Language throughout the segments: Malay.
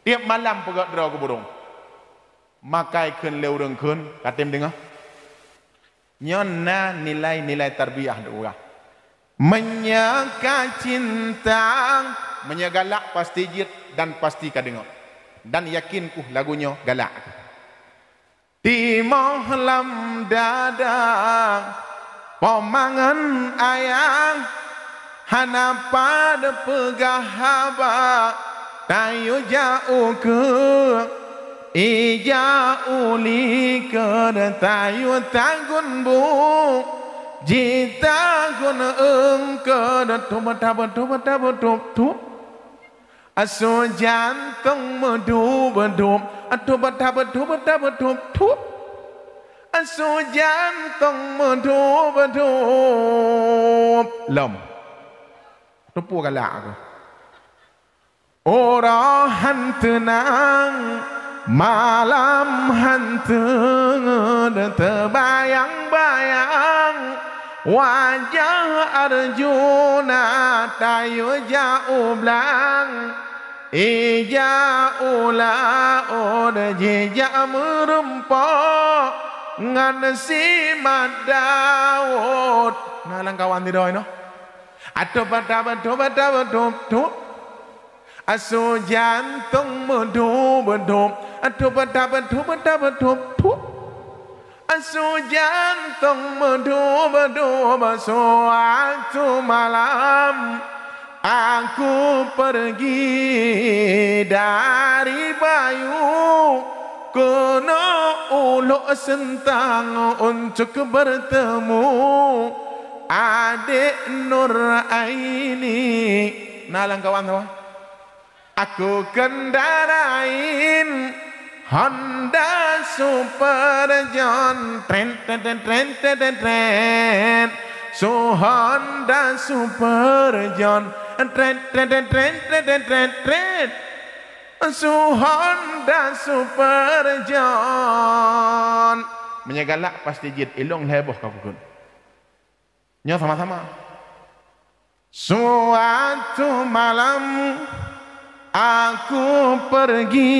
tiap malam pegat draw ke burung makai kun leu reng kun katem dengar nyona nilai-nilai tarbiyah doa menyaga cinta menyagalak pasti jit dan pasti kadengok dan yakinku lagunya galak di malam dadang pemangan ayang hana pada pegah haba tayo jauh ke ija uli ke tayo tagun bu jita gun ke tup aso jantung medup tup aso jantung medup lom tupu galak aku orang tenang malam hantu terbayang-bayang wajah Arjuna tayo jauh belang ija ula od jejak merempok ngan si Daud ngalang kawan tidoi no atau tup aso jantung medup tup aso jantung medup suatu malam aku pergi dari Bayu kena uluk sentang untuk bertemu adik Nur Aini nalang kawan tahu aku kendarain Honda Super John tren so Honda Super John tren so Honda Super John menyegalak pasti jid ilong heboh kapukun nyo sama-sama suatu malam aku pergi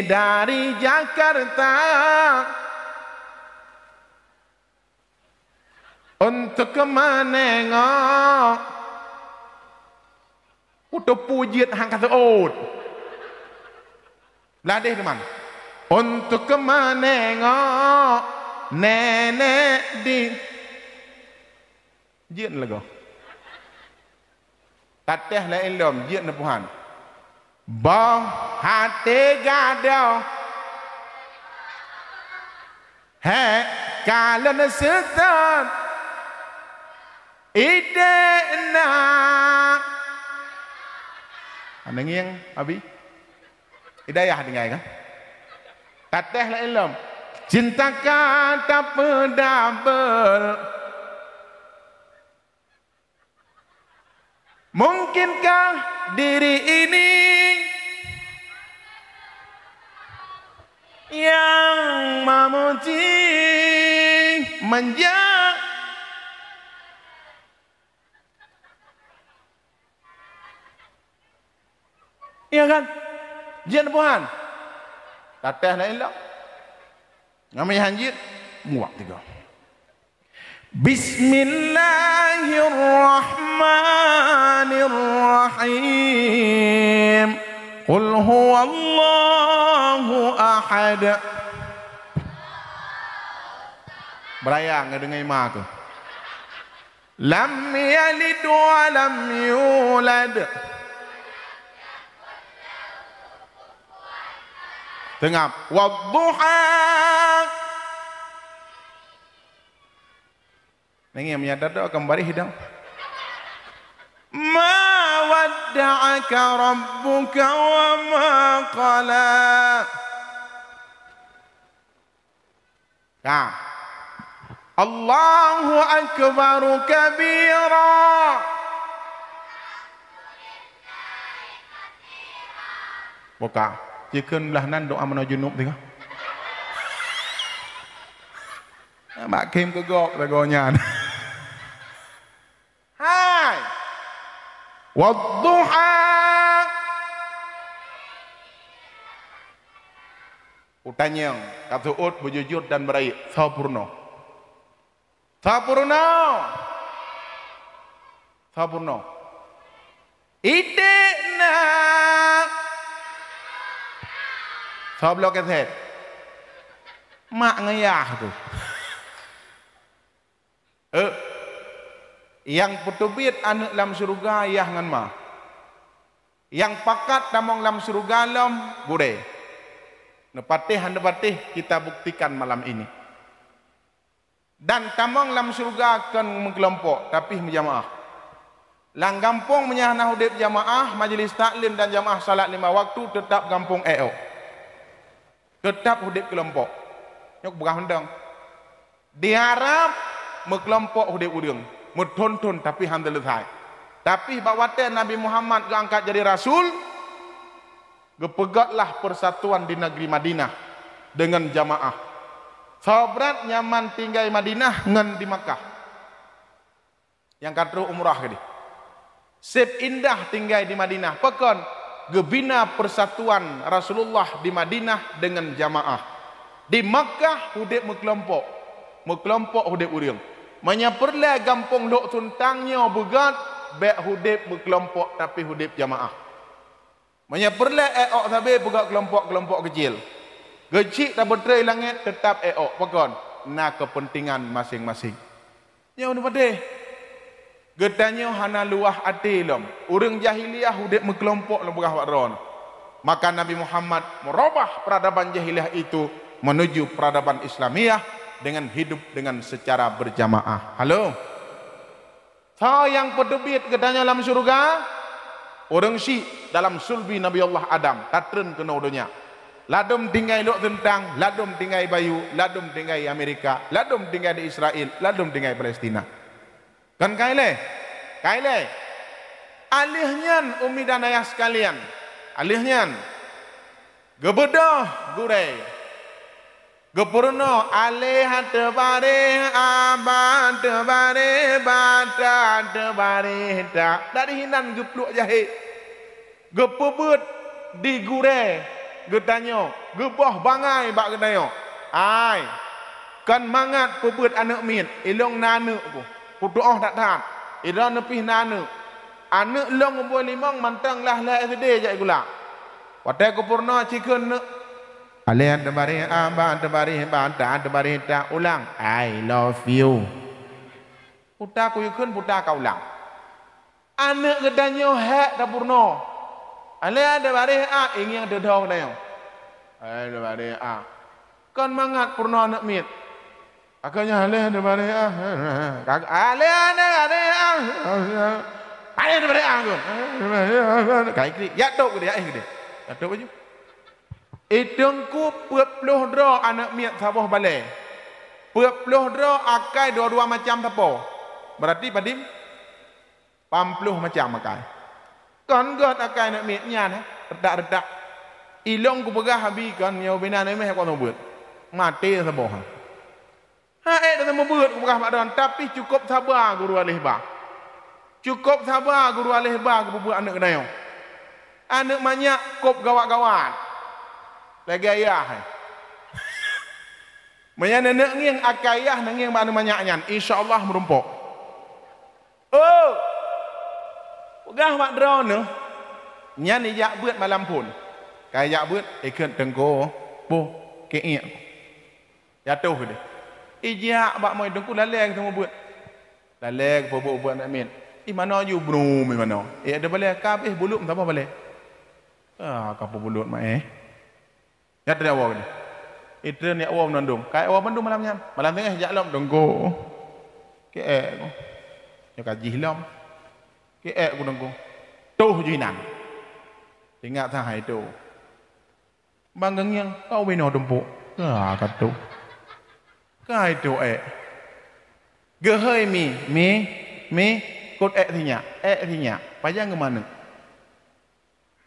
dari Jakarta untuk menengok udah pujit hang kata out ladeh teman untuk menengok nenek di jit lagu tateh la ilom jit na puhan bah hati gadau he kalen setan ide na anda ngiang abi hidayah dengai kan tateh la ilom cinta kata pedabel mungkinkah diri ini yang memuji menjadi iya kan jian buhan tateh lain lah namanya hanjir muak tiga Bismillahirrahmanirrahim Qul huwallahu ahad berayang ngedengai mak lam yalid wa lam yulad tengah wadduha nengi menyadar doa kembali hidang ma wadda'aka rabbuka wa ma qala nah Allahu akbar kabira buka jikeun belah nan doa menuju junub tengah mak kim ke gok ragonya hai wadduha Utanyang kata ut berjujur dan beraik sempurna. Sempurna. Sempurna. Idena. Sebelum keset. Mak ngayah tu. Yang petubit anak dalam surga ayah ngan ma. Yang pakat damong dalam surga lam gure. Nepatih kita buktikan malam ini. Dan tamang dalam surga akan mengkelompok tapi berjamaah. Lang gampung menyahna hudib jamaah, majlis taklim dan jamaah salat 5 waktu tetap gampung tetap hudib kelompok. Nyok berah hendang. Diharap berkelompok hudib udang. Mertonton tapi handal lezai. Tapi bakwate Nabi Muhammad diangkat jadi rasul, gepegatlah persatuan di negeri Madinah dengan jamaah. Sahabat nyaman tinggal Madinah ngan di Makkah. Yang katru umrah gede. Sip indah tinggal di Madinah. Pekon gebina persatuan Rasulullah di Madinah dengan jamaah. Di Makkah hudib berkelompok. Berkelompok hudib urang. Menyaperlah gampung lok tuntangnya begat bek hudib berkelompok tapi hudib jamaah. Menyaperlah eok tapi buka kelompok-kelompok kecil. Gecik tak berterai langit tetap eok. Pekon na kepentingan masing-masing. Ya udah pada. Getanya hana luah hati lom. Urang jahiliyah hudib berkelompok le berah wakron. Maka Nabi Muhammad merubah peradaban jahiliyah itu menuju peradaban Islamiyah dengan hidup dengan secara berjamaah. Halo. Yang pedebit getanya dalam surga. Orang Syiah dalam sulbi Nabi Allah Adam tatren kena dunia. Ladum tinggal lok tentang, ladum tinggal bayu, ladum tinggal Amerika, ladum tinggal di Israel, ladum tinggal Palestina. Kan kaile? Kaile. Alihnya umi dan ayah sekalian. Alihnya gebedah gurei. Gepurno alih tebare abad tebare bata tebare tak dari hinan gepluk jahe gepebut di gure getanyo gebah bangai bak getanyo ai kan mangat pebut anak mit ilong nanu ku putuh tak tahan ira nepih nanu anak long umur 5 mantang lah la SD jak gula watai gepurno cikeun Alian tebari abang tebari banta tebari tak ulang I love you. Puta ku yukun puta kau ulang. Anak gedanyo hak dapurno. Alian tebari ingin dedong dayo. Tebari kan mangat purno anak mit. Akanya alian tebari alian tebari alian tebari kai kri ya tok gede ya gede. Ya tok baju. Idengku puluh dro anak miat sabah balai. Puluh dro akai dua-dua macam tapo. Berarti padim 50 macam akai. Kan god akai anak miatnya redak-redak. Ilong ku pegah habis kan nyau bina ni meh ko buat. Mati sabah. Dah sama buat ku pegah mak tapi cukup sabar guru alih ba. Cukup sabar guru alih ba ku buat anak kedayo. Anak banyak kop gawat-gawat. Lagi ayah. Manya nenek ngiang akayah ngiang mana banyaknya. InsyaAllah merumpok. Oh. Pegah mak drone. Nyan ijak buat malam pun. Kayak buat ikut tengko. Po. Keiak. Jatuh dia. Ijak bak moi tengku laleng semua buat. Laleng po buat nak min. Mana you bro mana? Ada balik kabeh bulut tak apa balik. Kapo bulut mak Ya tidak awak ni. Itu ni awak menandung. Kayak awak menandung malamnya. Malam tengah jalan dengko. Kayak ko. Ya kaji hilam. Kayak ko dengko. Tuh jinan. Tinggal sahai tu. Banggang yang kau bino dempuk. Kata. Kai tu Gehoi mi kot thinya. Thinya. Pajang ke mana?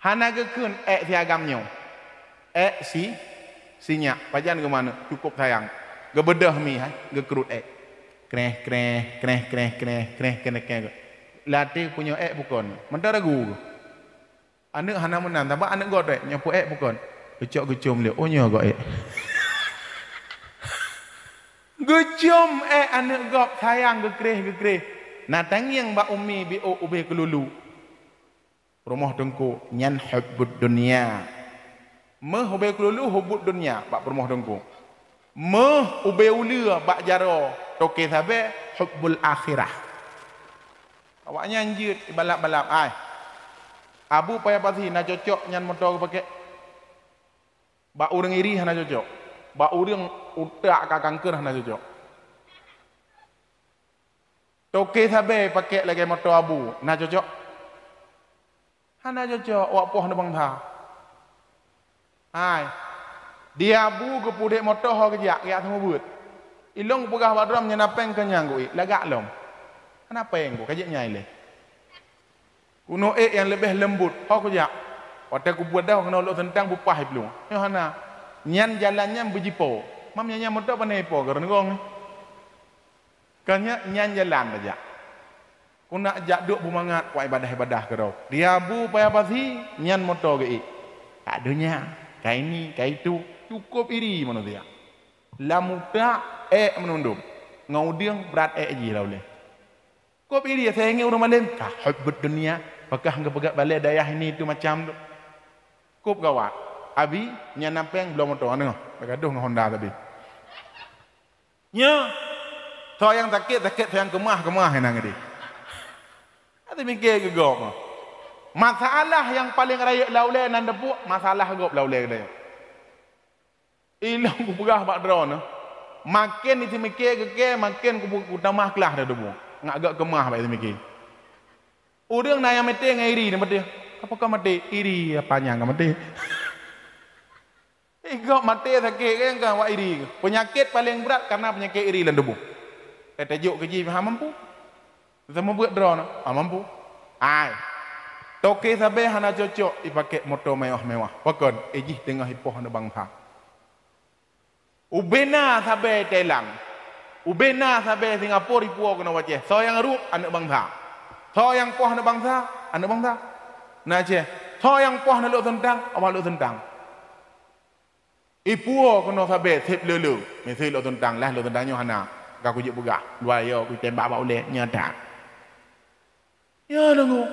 Hana gekun thiagamnya. Sinya pajan ke mana cukup sayang gebedah mi gekerut kreh latih punya bukan mentara ragu anak hana menan tapi anak god nyapu bukan Gecok gecom le. Oh nya gok gecom anak gok sayang gekreh. Nah tangiang ba ummi bi ube kelulu. Rumah dengku nyan hubbud dunia. Meh ube kelulu hubbud dunia bak rumah dengku. Meh ube ulia bak jaro toke sabe hubbul akhirah. Awaknya anjir balap-balap ai. Abu payah pasti nak cocok nyan motor pakai. Bak urang iri hana cocok. Bak urang utak ka kanker hana cocok. Toke sabe pakai lagi motor abu, nak cocok. Hana cocok wak poh na bang tha. Hai. Dia abu ke pudek motor ho kejak ya semua buat. Ilong pegah badram nyenapeng kenyang goi, lagak lom. Kenapa yang gua kajak nyai le? Kuno yang lebih lembut, ho kejak. Waktu aku buat dah kena uluk tentang bupah belum. Yo hana. Nyan jalannya bejipo. Mam nyan motor panai po kerana gong. Kanya nyan jalan aja. Ku nak jak duk bumangat ku ibadah-ibadah ke rau. Dia bu payah pasti nyan motor ke. Tak adanya. Kai ni, kai tu cukup iri mana dia. Lamuta menundum. Ngaudiang berat ji lah boleh. Cukup iri saya ingin orang malam. Kah hubbud dunia. Pakah ngepegak balik dayah ini tu macam tu. Kup gawat. Abi nyan nampeng belum motor ana. Bergaduh dengan Honda tadi. Nya. So yang sakit so yang kemah nang dia. Ati mikir ke gop. Masalah yang paling raya laulai nan depuk masalah gop laulai dia. Ilang ku pegah bak drone. Makin itu mikir ke makin ku tambah kelah dah debu. Ngak agak kemah bak itu mikir. Urang na yang mati ngairi ni mati. Apakah mati? Iri apanya enggak mati? Igok mati sakit kan kan wak iri. Penyakit paling berat karena penyakit iri dan debu. Tajuk keji mampu. Sama buat drone, mampu. Ai. Toke sabe hana cocok dipakai motor mewah-mewah. Pakon ejih tengah hipoh na bangsa. Ubena sabe Thailand. Ubena sabe Singapura ipuo kena wajah. So yang rup anak bangsa. So yang poh na bangsa, anak bangsa. Nah je. So yang poh na luk tentang, awak luk tentang. Ipuo kena sabe sip lulu. Mesti luk tentang lah luk tentangnya hana. Kau kujuk buka. Dua yo ku tembak bak oleh nyata. Ya dengu.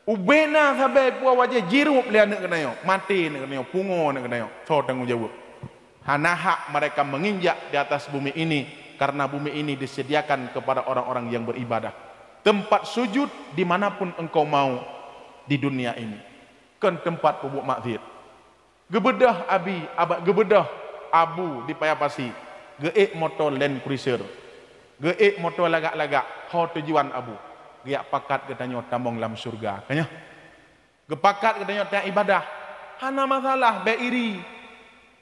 Ubena sabe ipuo wajah jirup le anak kena yo. Mati nak kena yo, pungo nak kena yo. So tanggung jawab. Hana hak mereka menginjak di atas bumi ini karena bumi ini disediakan kepada orang-orang yang beribadah. Tempat sujud dimanapun engkau mau di dunia ini. Kan tempat pubuk maksiat. Gebedah abi, gebedah abu di payapasi. Geek motor Land Cruiser. Geek motor lagak-lagak. Ho tujuan abu. Giak pakat katanya tambang dalam surga. Kanya. Gepakat katanya tak ibadah. Hana masalah be iri.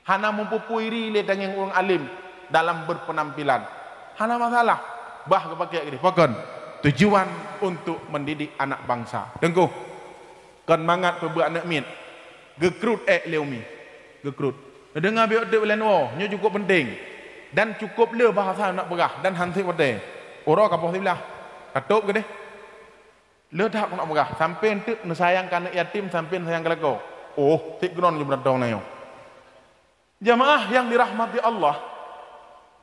Hana mempupu iri le dengan orang alim dalam berpenampilan. Hana masalah. Bah kepakai gini. Pakon. Tujuan untuk mendidik anak bangsa. Tengku. Kan mangat perbuat anak min. Gekrut leumi. Gekrut. Dengar biar dia boleh nuo. Nya cukup penting. Dan cukup le bahasa nak berah. Dan hansip penting. Orang kapal sebelah. Katup ke deh. Le tak nak berah. Sampai tu sayangkan anak yatim. Sampai sayang kelakau. Oh. Tik geron je beratong na yo. Jamaah yang dirahmati Allah.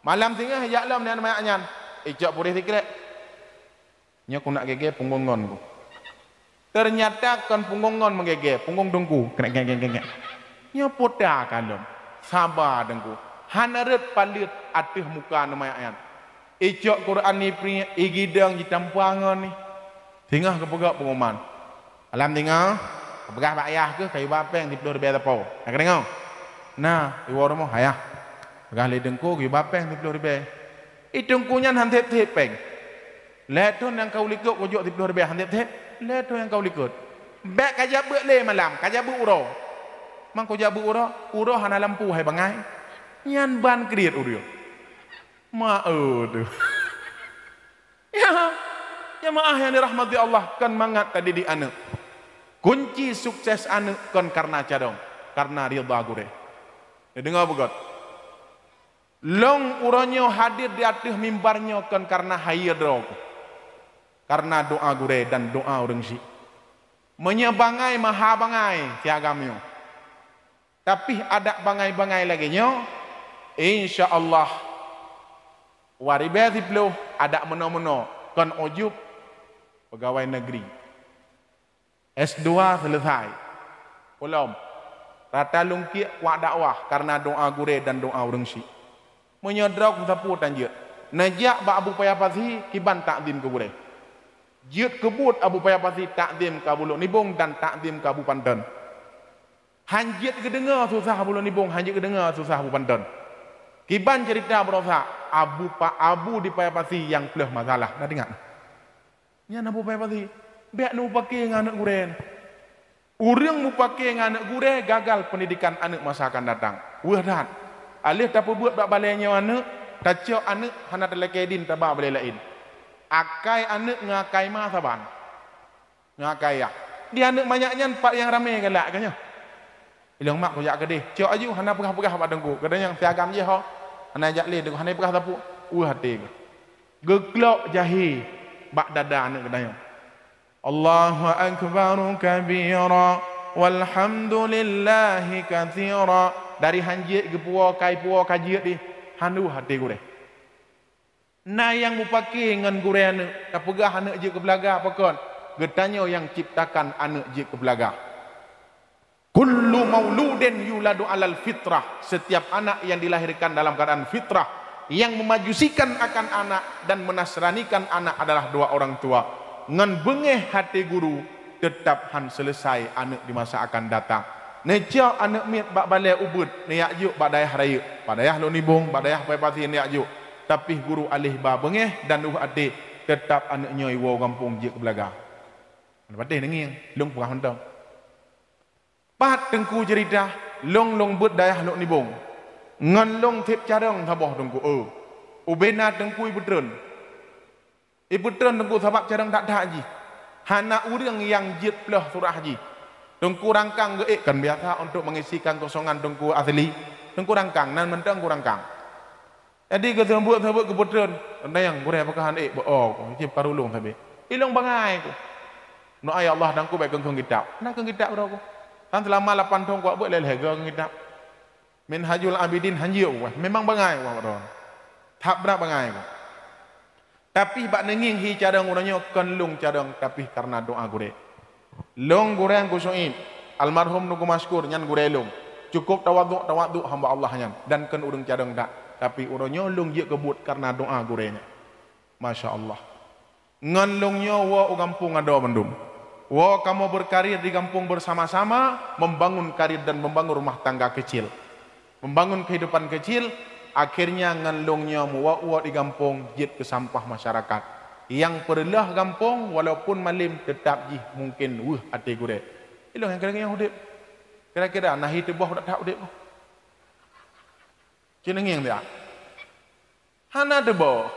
Malam tinggal yaklam dan mayaknyan. Ijak purih sikit. Nya aku nak gege punggongon ku. Ternyata kan punggongon menggege, punggung dengku. Kena geng. Nya poda kalom. Sabar dengku. Hanaret palit atih muka namayaknyan. Ijak Quran ni pri igidang jitampuangan ni. Tinggal kepegak pengumuman. Malam tinggal kepegah pak ayah ke kayu bapeng di pelur biar tapau. Nak dengar? Nah, ibu orang mau ayah. Pegah le dengku kayu bapeng di pelur biar. Dengkunya hantet tepeng. Leton yang kau likut kujok di pelur biar hantet tep. Leton yang kau likut. Bek kajab ber le malam, kajab ber uro. Mang kajab ber uro hana lampu hai bangai. Nyan ban kriat urio. Ma tu. Ya maah yang dirahmati Allah kan mangat tadi di anak. Kunci sukses anak kan karena cadong, karena ridha gure. Dengar begot. Long uronyo hadir di atas mimbarnya kan karena hayadro. Karena doa gure dan doa orang si. Menyebangai maha bangai tiagamnya. Tapi ada bangai-bangai lagi nyo, insya Allah waribati peluh ada meno-meno kon ujub pegawai negeri. S2 selesai. Belum. Rata lungkik kuat dakwah karena doa gure dan doa orang syik. Menyodrok sapu tanjut. Najak ba Abu Payapasi kiban takdim ke gure. Jut kebut Abu Payapasi takdim ke Bulu Nibung dan takdim ke Abu Pandan. Hanjit kedengar susah Bulu Nibung, hanjit kedengar susah Abu Pandan. Kiban cerita berosa Abu di Payapasi yang peleh masalah. Dah dengar? Nya Abu Payapasi, biak nu pakai dengan anak gure. Urang mu pakai dengan anak gure gagal pendidikan anak masa akan datang. Wah dah. Alih tak buat bak balainya anak, tak cok anak hana telekedin tak bak balai lain. Akai anak ngakai mah saban. Ngakai ya. Dia anak banyaknya empat yang ramai galak kanya. Bilang mak kujak kedih. Cok aju hana pegah-pegah pada dengku. Kadang yang siagam je ho. Hana ajak le dengku hana pegah tapu. Hati. Geglok jahi bak dada anak kedayang. Allahu akbar kabira walhamdulillahi katsira. Dari hanjit ke puak kai puak kajiat di hanu hati gure. Na yang mupaki ngan gure anak tak pegah anak je ke belaga pakon. Getanya yang ciptakan anak je ke belaga. Kullu mauludin yuladu alal fitrah. Setiap anak yang dilahirkan dalam keadaan fitrah, yang memajusikan akan anak dan menasranikan anak adalah dua orang tua. Ngan bengeh hati guru tetap han selesai anak di masa akan datang. Neja anak mit bak balai ubud niak juk bak dayah raya, bak dayah Lu Nibung, bak dayah Payapasi niak juk. Tapi guru alih ba bengeh dan adik tetap anaknya iwo kampung je ke belaga. Patih nenging lung pegah mentang. Pat tengku cerita long bud dayah Lu Nibung. Ngan long tip carang saboh tengku ubena tengku ibu tren. Ibu tren tengku sabab carang tak dak haji. Hana urang yang jit pelah surah haji. Tengku rangkang geik kan biasa untuk mengisikan kosongan tengku asli. Tengku rangkang nan mentang kurangkang. Jadi ke sebut keputusan tentang yang gure apakah ik cip karulung sabe. Ilong bangai ku. No ay Allah dangku baik kengkong kitab. Nak keng kitab bro ku. Kan selama 8 tahun ku buat leleh keng kitab. Minhajul Abidin hanjiu ku. Memang bangai ku bro. Tak berapa bangai ku. Tapi bak nenging hi cadang urangnya kenlung cadang tapi karena doa gure. Long gure yang kusuin almarhum nuku maskur nyan gure long. Cukup tawaduk hamba Allah nyan dan ken urang cadang tak. Tapi urangnya long je kebut karena doa gurenya. Masya Allah. Ngan longnya wa kampung ada bandum. Wa kamu berkarir di kampung bersama-sama membangun karir dan membangun rumah tangga kecil. Membangun kehidupan kecil. Akhirnya ngan longnya wa di kampung jid ke sampah masyarakat. Yang perlah kampung walaupun malim tetap jih mungkin hati gure. Ilang yang kira-kira hudip. Kira-kira nahi tebah tak hudip. Cenenging dia. Hana tebah.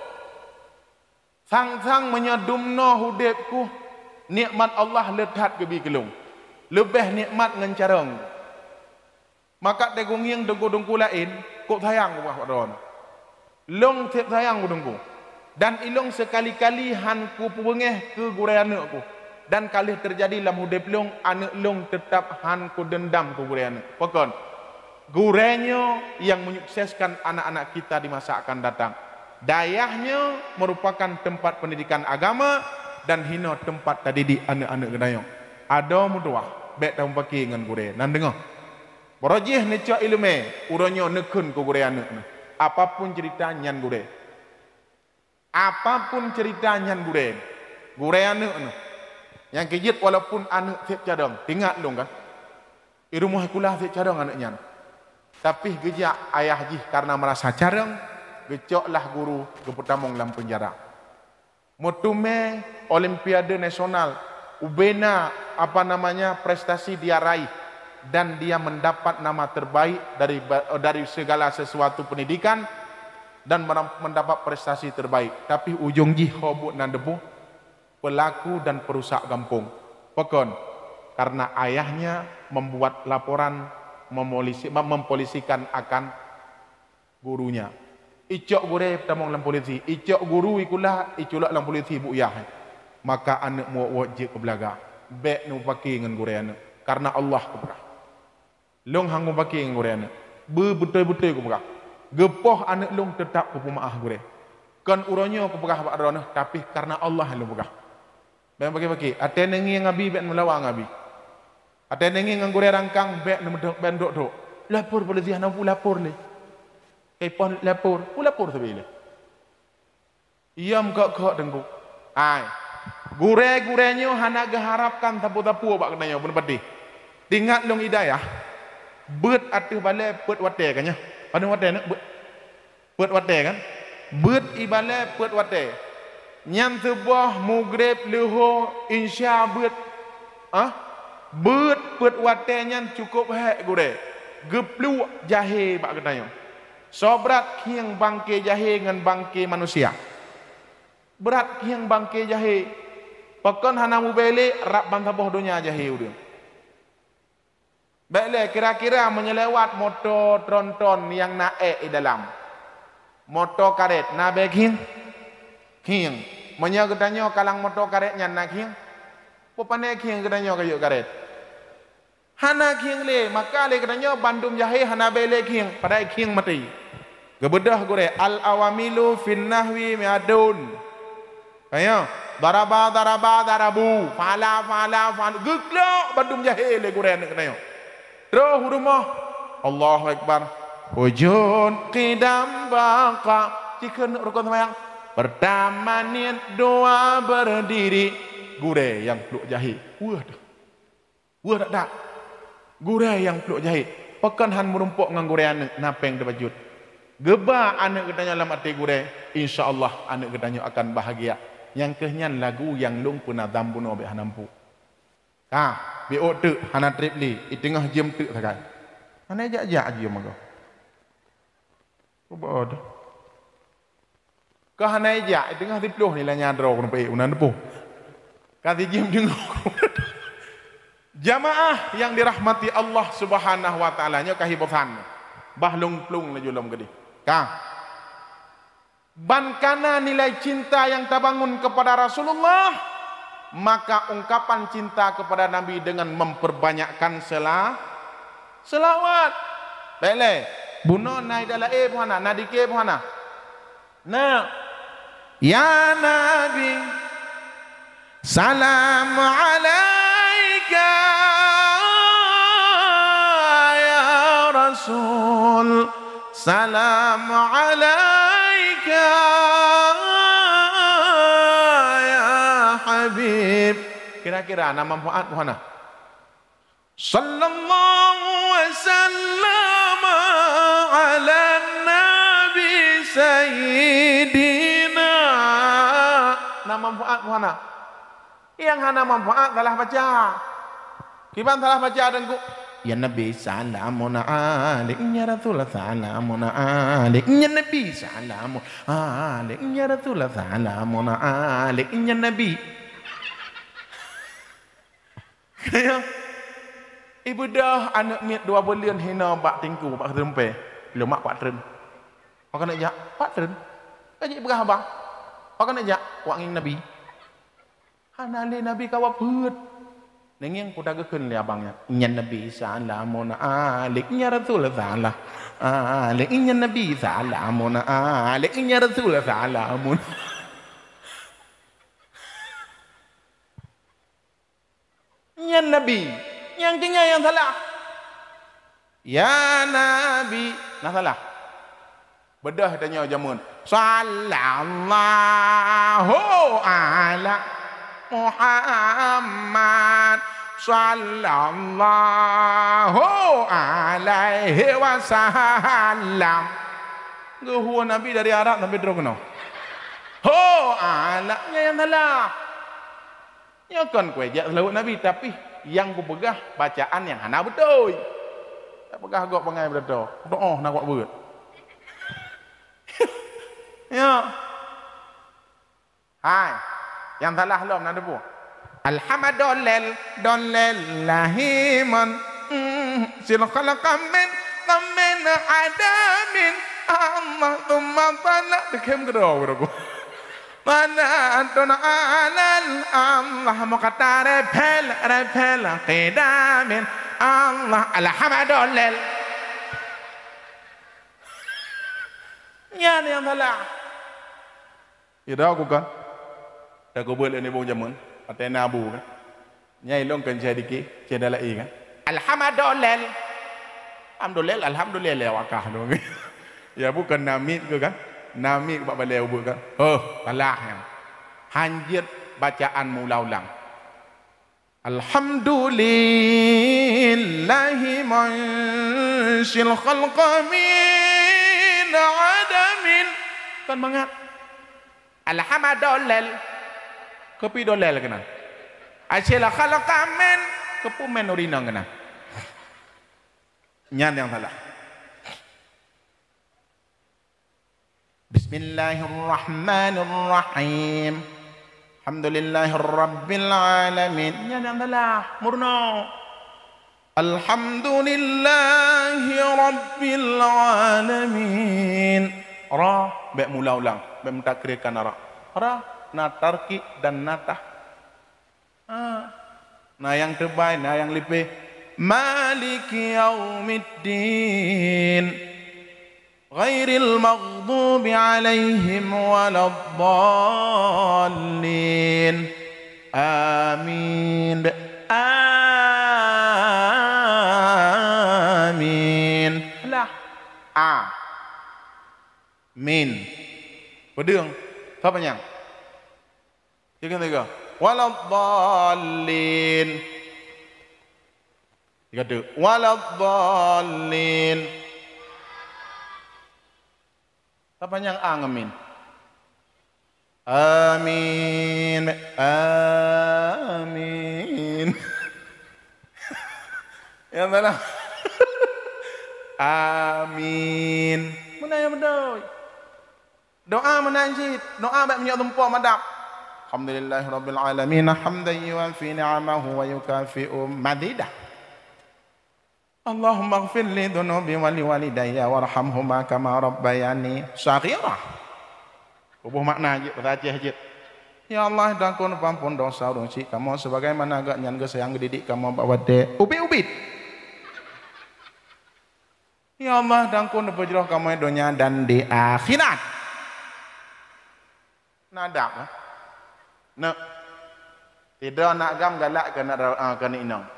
Sang-sang menyadumno hudipku nikmat Allah letat ke bikelung. Lebih nikmat ngan carang. Maka tegung yang dengku-dengku lain kok sayang ku ron. Long tip sayang ku dengku. Dan ilong sekali-kali hanku pengeh ke gure anakku. Dan kali terjadi dalam hudip long, anak long tetap hanku dendam ke gure anak. Pokon, gurenya yang menyukseskan anak-anak kita di masa akan datang. Dayahnya merupakan tempat pendidikan agama dan hina tempat tadi di anak-anak gedayong. Ada mutuah, baik tahun pagi dengan gure. Nan dengar. Berajih necak ilmu, uranya nekun ke gure anak. Apapun cerita nyan gure. Apapun ceritanya gure anak yang kejit walaupun anak siap cadang tinggal dong kan di rumah kulah siap cadang anaknya tapi gejak ayah jih karena merasa cadang gecoklah guru ke pertamong dalam penjara mutume olimpiade nasional ubena prestasi dia raih dan dia mendapat nama terbaik dari segala sesuatu pendidikan dan mendapat prestasi terbaik. Tapi ujung jih hobut nan debu pelaku dan perusak kampung. Pekon karena ayahnya membuat laporan mempolisikan akan gurunya. Icok gure tamong lam polisi, icok guru ikulah iculak lam polisi bu yah. Maka anak mu wajib ke belaga. Bek nu paki ngan gure anak karena Allah keberah. long hangum pakai ngorena betul-betul ku pegah gepoh anak long tetap ku pemaah gore kan uronyo ku pegah bak ronah tapi karena Allah yang pegah ben pakai ate nengi ngabi ben melawang ngabi ate nengi nganggo rangkang ben ben dok lapor polisi hana pu lapor le pon lapor sebele iam kok dengku ai gure-gurenyo hana geharapkan tapu-tapu bak kenanya pun pedih dingat long hidayah beut atuh bale beut wate kannya pada wate nak beut wate kan beut ibale beut wate nyam sebuah mugrib leho insya beut beut wate nyan cukup hek gure geplu jahe bak kenanya sobrat kiang bangke jahe dengan bangke manusia berat kiang bangke jahe pakon hana mubele rap bantaboh dunia jahe udah baiklah kira-kira menyelewat motor tronton yang naik di dalam motor karet nabe king menya gedanyo kalang motor karetnya nak king popane king gedanyo kayu karet hana king le maka le gedanyo bandum jahe hana bele king pada king mati gebedah gore al awamilu fin nahwi miadun ayo darabu fala geglok bandum jahe le gore nak gedanyo terus rumah Allahu Akbar wujud qidam baqa jika rukun sembahyang pertama niat doa berdiri gure yang peluk jahe wah tak gure yang peluk jahe pekan han merumpuk ngan gure anak napeng de bajut geba anak gedanya dalam hati gure insyaallah anak gedanya akan bahagia yang kehnyan lagu yang lung puna dambuno be hanampu bi ote hana tripli i tengah jam te sakai hana jak-jak je mago bod ka hana jak i tengah diploh ni la nyadro kun pe unan depo ka di jam jengok jamaah yang dirahmati Allah Subhanahu wa taala nya kahibosan bahlung plung la julom gede ka ban kana nilai cinta yang terbangun kepada Rasulullah maka ungkapan cinta kepada Nabi dengan memperbanyakkan selawat. Baiklah, buno naik dalam puana, nadike puana. Nah, ya Nabi, salam alaika ya Rasul, salam alaika Habib. Kira-kira nama manfaat mana? Sallallahu wasallam ala nabi sayyidina. Nama manfaat mana? Yang hana manfaat salah baca. Kiban salah baca dengku. Ya Nabi salamun alaik ya Rasulullah salamun alaik ya Nabi salamun alaik ya Rasulullah salamun alaik ya Nabi. Kaya ibu dah anak miat 2 bulan hina bak tingku bak terempe belum mak 4 tren. Pak nak jak 4 tren. Kaji berah bang. Pak nak jak wak nging Nabi. Hana le Nabi kawa beut. Nengeng ku dagakeun le abangnya. Ya Nabi salamun alaik ya Rasulullah salam alaik ya Nabi salamun alaik ya Rasulullah salamun. Ya Nabi, yang kenya yang salah. Ya Nabi, nah salah. Bedah tanya jamun. Sallallahu ala Muhammad. Sallallahu alaihi wasallam. Guhu Nabi dari Arab sampai Drogno. Ho ala yang salah. Ya kan kue jak laut Nabi tapi yang ku pegah bacaan yang hana betul. Tak pegah gok pengai betul. Doa nak buat beut. Ya. Hai. Yang salah lom nak debu. Alhamdulillah dollahi man sil khalaqam min adamin Allah thumma talaq dekem gedo. Mana antun alal Allah muqatar repel qidamin Allah alhamdulillah. Nyan yang salah. Ida aku kan. Dah aku buat ini bung jamun. Atau nabu kan. Nyai long kan jadi ki, jadi lagi kan. Alhamdulillah. Alhamdulillah, alhamdulillah wakah dong. Ya bukan namik ke kan? Namik bak balai ubuk kan. Oh, salah yang. Hanjit bacaan mula-ulang. Alhamdulillahi mansyil khalqa min adamin. Kan banget. Alhamdulillah. Kopi dolel kena. Asyil khalqa min kepumen urinang kena. Nyan yang salah. Bismillahirrahmanirrahim. Alhamdulillahirabbil alamin. Nyan yang salah. Murno. Alhamdulillahirabbil alamin. Ra be mula ulang, be mutakrirkan ra. Ra na tarki dan natah. Nah yang terbaik, nah yang lebih Maliki yaumiddin Ghairil maghdubi alaihim waladdallin. Amin. Amin. Lah. Min. Pedung. Apa yang? Tiga. Waladdallin. Tiga. Waladdallin. Apa yang ngamin? Amin. Amin. Yang mana? Amin. Mana yang betul? Doa menanjid. Doa baik menyok tempuh madap. Alhamdulillahirabbil alamin hamdan yuwafi ni'amahu wa yukafi'u madidah. Allahumma ighfir li dhunubi wa li walidayya warhamhuma kama rabbayani shaghira. Ubuh makna je bertajih je. Ya Allah dangkun pampun dosa dosi kamu sebagaimana agak nyan gesayang didik kamu bawade ubit-ubit. Ya Allah dangkun berjroh kamu dunia dan di akhirat. Nadap nak tidak nak gam galak kena inang.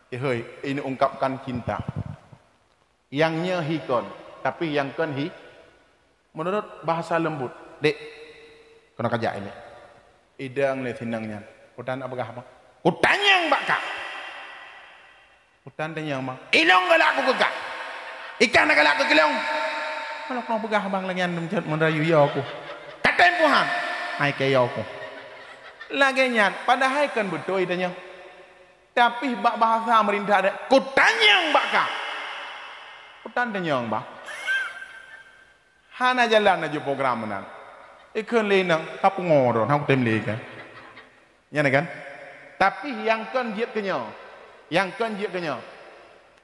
Hei, ini ungkapkan cinta. Yangnya hikon, tapi yang kan hi menurut bahasa lembut. Dek, kena kerja ini. Idang le tinangnya. Kutan apa kah? Kutan yang bakal. Kutan tanya mak. Ilong galak aku kegak. Ikan galak aku kelong. Kalau kau pegah bang lengan merayu ya aku. Katempuhan. Hai kayak aku. Laginya, padahal kan betul idanya. Tapi bak bahasa merintah ada kutanyang bakal. Kutan tanyang bak. Hana jalan aja program menan. Ikan lenang tak ngoro, tak temli kan. Ya kan? Tapi yang kan jiat kenya, yang kan jiat kenya.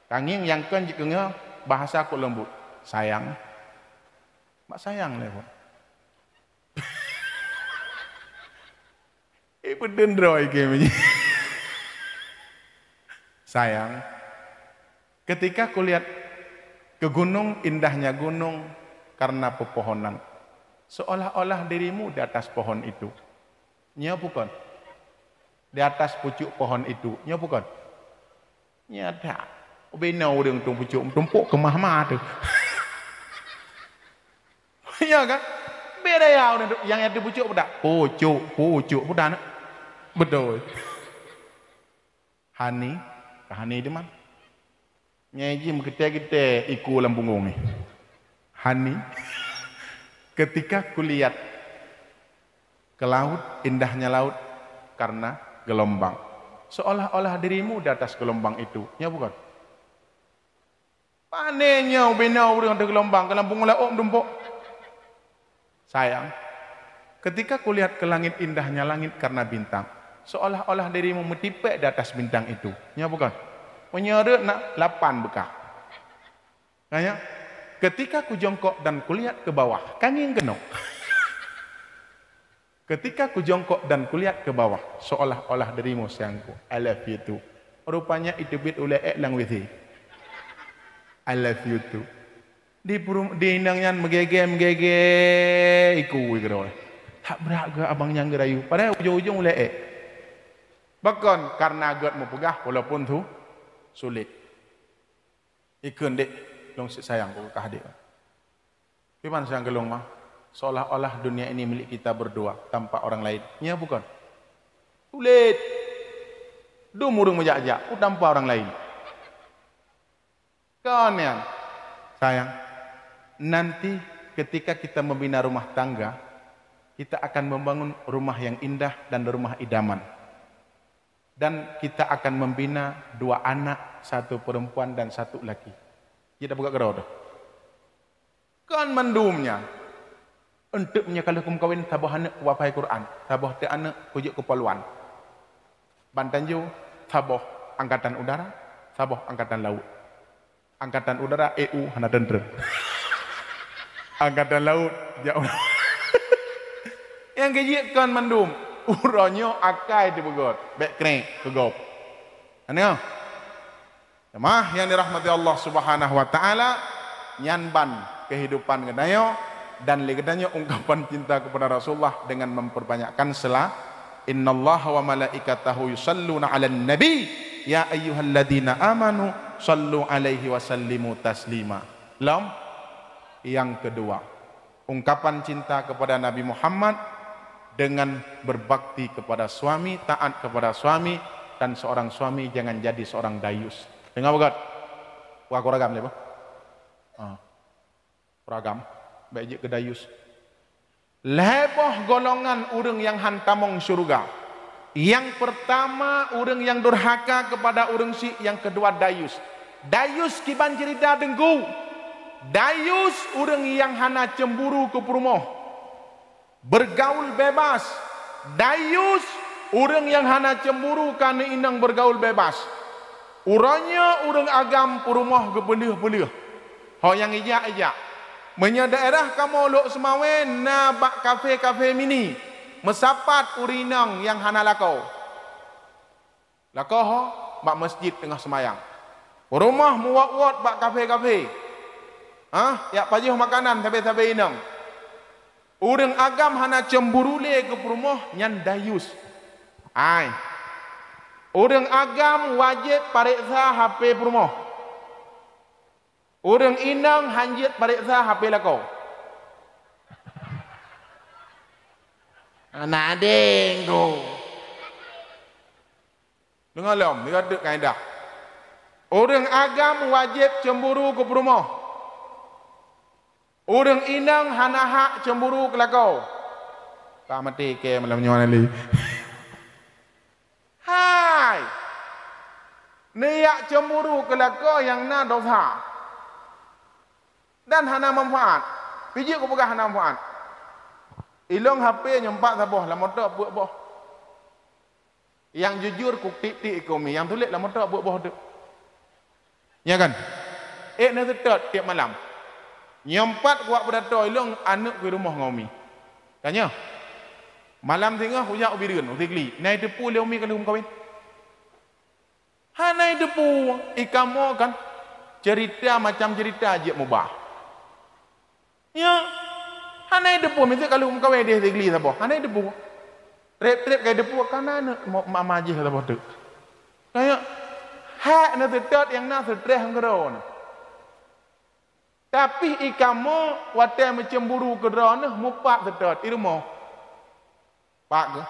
Kanging yang kan jiat kenya bahasa aku lembut. Sayang. Mak sayang le pun. Ibu dendroi kemi. Sayang, ketika ku lihat ke gunung, indahnya gunung karena pepohonan. Seolah-olah dirimu di atas pohon itu. Nya bukan. Di atas pucuk pohon itu. Nya bukan. Nya tak. Benau dengan tung pucuk. Tumpuk ke mahmah tu. Ya kan? Beda ya. Yang ada pucuk pun tak. Pucuk pun tak. Betul. Hani. Hani di mana? Nyaji kita iku lampungong ni. Hani. Ketika kulihat ke laut, indahnya laut karena gelombang. Seolah-olah dirimu di atas gelombang itu. Ya bukan? Panenya benau dengan gelombang, ke lampung lauk dumpuk. Sayang. Ketika kulihat ke langit, indahnya langit karena bintang. Seolah-olah dirimu metipek di atas bintang itu. Ya bukan? Menyeret nak 8 bekah. Kaya, ketika ku jongkok dan kulihat ke bawah, kanging genok. Ketika ku jongkok dan kulihat ke bawah, seolah-olah dirimu sayangku. I love you too. Rupanya itu bit ulek lang wisi. I love you too. Di indangnya megege iku gitu. Tak beraga abang yang gerayu. Padahal ujung-ujung ulek. Bahkan karena agak mau pegah walaupun tu sulit. Ikun dek long sayang kau kah dek. Gimana sayang gelong mah? Seolah-olah dunia ini milik kita berdua tanpa orang lain. Ya bukan. Sulit. Du murung menjajak tanpa orang lain. Kan ya. Sayang. Nanti ketika kita membina rumah tangga, kita akan membangun rumah yang indah dan rumah idaman. Dan kita akan membina 2 anak, 1 perempuan dan 1 laki. Kita buka gerau dah. Kan mendumnya. Untuknya kalau kum kawin tabah anak wafai Quran, tabah te anak kujuk kepaluan. Bantanju tabah angkatan udara, tabah angkatan laut. Angkatan udara EU hana tentera. Angkatan laut jauh. Yang kejikan mendum. Uronyo akai di begot, bekre kegop. Aneh. Jemaah yang dirahmati Allah Subhanahu wa taala, nyanban kehidupan gedayo dan legedanyo ungkapan cinta kepada Rasulullah dengan memperbanyakkan sela innallaha wa malaikatahu yusalluna 'alan nabi ya ayyuhalladzina amanu sallu 'alaihi wa sallimu taslima. Lam yang kedua, ungkapan cinta kepada Nabi Muhammad dengan berbakti kepada suami, taat kepada suami, dan seorang suami jangan jadi seorang dayus. Dengar bagat? Wah kuragam lepas. Kuragam. Baik ke dayus. Leboh golongan orang yang hantamong syurga. Yang pertama orang yang durhaka kepada orang si, yang kedua dayus. Dayus kiban cerita dengku. Dayus orang yang hana cemburu ke perumoh. Bergaul bebas. Dayus orang yang hana cemburu karena inang bergaul bebas. Uranya orang agam perumah gebelih-belih. Ho yang ijak-ijak. Menya daerah kamu lok semawen na bak kafe-kafe mini. Mesapat urinang yang hana lakau. Lakau ho bak masjid tengah semayang. Rumah muat-muat bak kafe-kafe. Ya pajuh makanan tabe-tabe inang. Orang agam hana cemburu le ke perumah nyan dayus. Ai. Orang agam wajib pariksa HP perumah. Orang inang hanjit pariksa HP lakau. Anak adeng tu. Dengar lom, dia ada kaedah. Orang agam wajib cemburu ke perumah. Orang inang hana hak cemburu ke lakau. Tak mati ke malam nyawa nali. Hai. Niat cemburu ke lakau yang na dosa. Dan hana manfaat. Pijik ko pegah hana manfaat. Ilong HP nyempak saboh la motor buat boh. Yang jujur ku tik-tik ekonomi, yang tulis la motor buat boh tu. Ya kan? Na tetot tiap malam. Nyempat kuat berdato ilong anak ke rumah ngomi. Tanya. Malam tengah hujak ubirin, utikli. Nai depu leumi kalau kawin. Ha nai depu ikamo kan cerita macam cerita aja mubah. Ya. Ha nai depu mesti kalau kawin dia utikli sabo. Ha nai depu. Trip-trip kayak depu kana mama aja sabo tu. Kayak ha na tetot yang na stres ngero. Tapi ikamu watai mencemburu ke drone mupak sedot di rumah. Pak ke?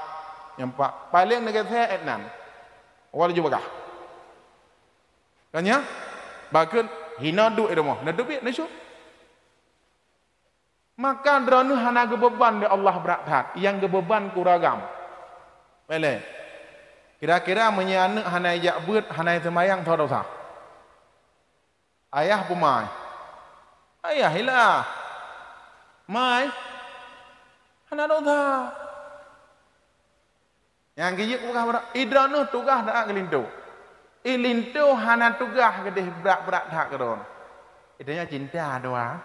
Yang pak paling negara saya etnan. Awal juga kah? Kanya? Bahkan hina du di rumah. Nak duit nak syuk. Maka drone hana gebeban di Allah berat. Yang gebeban kuragam. Boleh. Kira-kira menyanak hana ijak beut hana semayang tahu dosa. Ayah pemai. Ayah hilah. Mai. Hana dosa. Yang kijik bukan berak. Idranu tugah dak gelintu. Ilintu hana tugah gedeh berak-berak dak keron. Idanya cinta doa.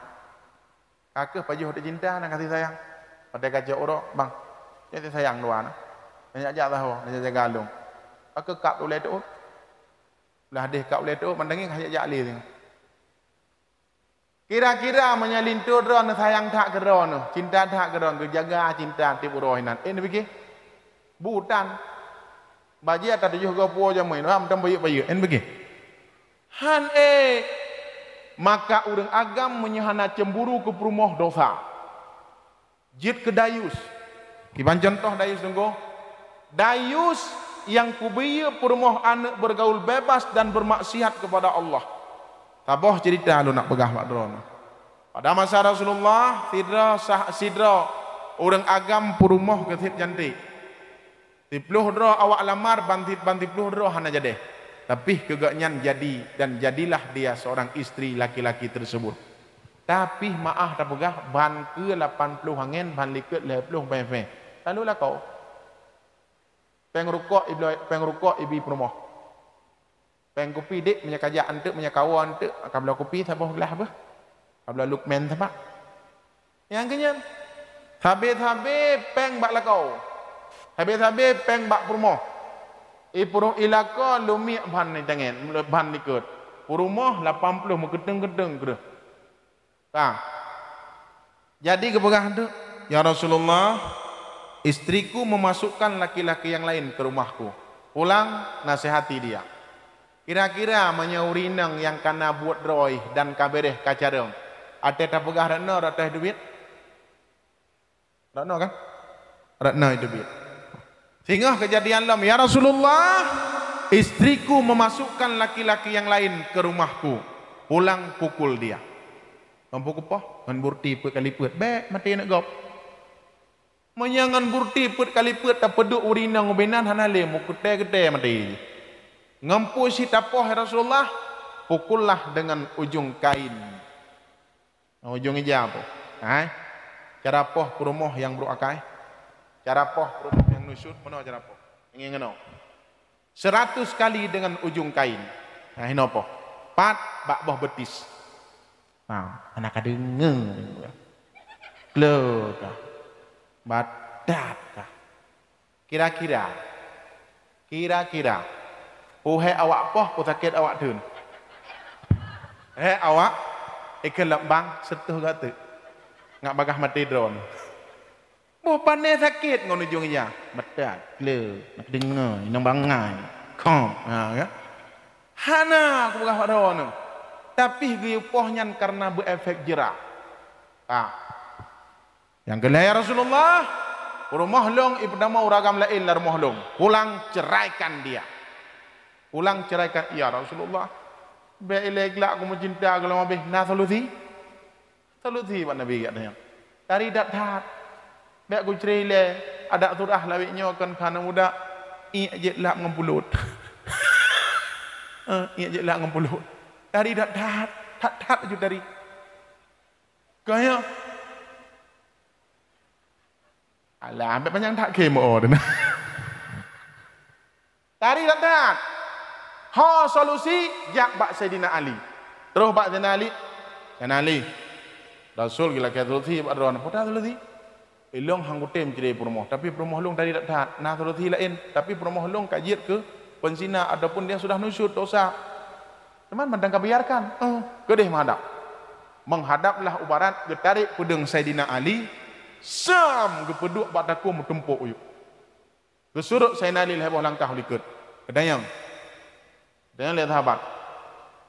Kakek pajuh ada cinta nak kasih sayang. Pada kaca orang, bang. Jadi sayang doa. Banyak ajak tahu, banyak jaga galung. Kakek kap boleh tu. Belah deh kau boleh tu mandangin hayat jali tu. Kira-kira menyalintur ron sayang tak keron, cinta tak keron, jaga cinta tipu rohinan. Ini fikir butan. Baji atas tujuh gopo je main, ram tam bayu-bayu. Ini fikir. Han maka urang agam menyahana cemburu ke perumah dosa. Jid ke dayus. Kiban contoh dayus tunggu. Dayus yang kubiya perumah anak bergaul bebas dan bermaksiat kepada Allah. Tabah cerita lu nak pegah mak drone. Pada masa Rasulullah sidra orang agam perumah ketit cantik. Tipluh dro awak lamar bantit puluh dro hana jadi. Tapi keganyan jadi dan jadilah dia seorang istri laki-laki tersebut. Tapi maaf tak pegah ban ke 80 angin ban liket 70 befe. Lalu lah kau pengrukok ibi perumah. Peng kopi dik punya kajak antek punya kawan antek akan bela kopi sabah belah apa? Kabla lukman sabak. Yang kenyan. Habis peng bak lakau. Habis peng bak perumah. Purung ilaka lumi ban ni tangan, ban likut. Perumah 80 mengkedeng-kedeng ke. Ha. Jadi kepegah tu, ya Rasulullah, istriku memasukkan laki-laki yang lain ke rumahku. Pulang nasihati dia. Kira-kira menyaurinang yang kana buat roy dan kabereh kacareng. Ada tak pegah ratna ratah duit? Ratna kan? Ratna itu duit. Sehingga kejadian lam, ya Rasulullah, istriku memasukkan laki-laki yang lain ke rumahku. Pulang pukul dia. Mampu kupah? Ngan burti put kali put. Bek mati nak gop. Menyangan burti put kali put tak peduk urinang ubenan hanale mu kete-kete mati. Ngampu si tapoh ya Rasulullah, pukullah dengan ujung kain. Ujung ija apa? Cara poh perumah yang beruakai. Cara poh perumah yang nusut, mana cara poh? Ingin kenal. 100 kali dengan ujung kain. Nah, ini apa? 4 bak boh betis. Nah, anak kadengen. Klok kah? Badat kah? Kira-kira. He awak poh, ku sakit awak dun. He awak, ikan lembang, setuh kata. Ngak bagah mati drone. Boh pandai sakit ngon ujungnya. Badat, klok, nak dengar, inang bangai. Kom, ya. Hana aku bagah drone. Tapi geupohnya karena berefek jerak. Yang kedua ya Rasulullah, rumah long ibdama uragam lain la rumah long. Pulang ceraikan dia. Pulang ceraikan ya Rasulullah. Beilek lah aku mencinta kalau mabih na saluthi pak Nabi katanya. Dari dat. Be aku cerai ada surah lawiknya kan kana muda i je lah ngempulut. I je lah ngempulut. Dari dat ju dari. Kaya alah ambil panjang tak kemo dah. Dari dat. Ha solusi jak bak Sayyidina Ali. Terus bak Sayyidina Ali. Rasul gila kaya solusi bak drone. Apa solusi? Ilong hanggutem cerai perumah. Tapi perumah long dari dat. Nah solusi lain. Tapi perumah long kajir ke pensina adapun dia sudah nusut dosa. Teman mandang kebiarkan. Kedeh menghadap. Menghadaplah ubarat getarik pedeng Sayyidina Ali. Sam gepeduk bak daku metempuk uyuk. Kesuruk Sayyidina Ali leheboh langkah likut. Kedayang. Dan lihat sahabat.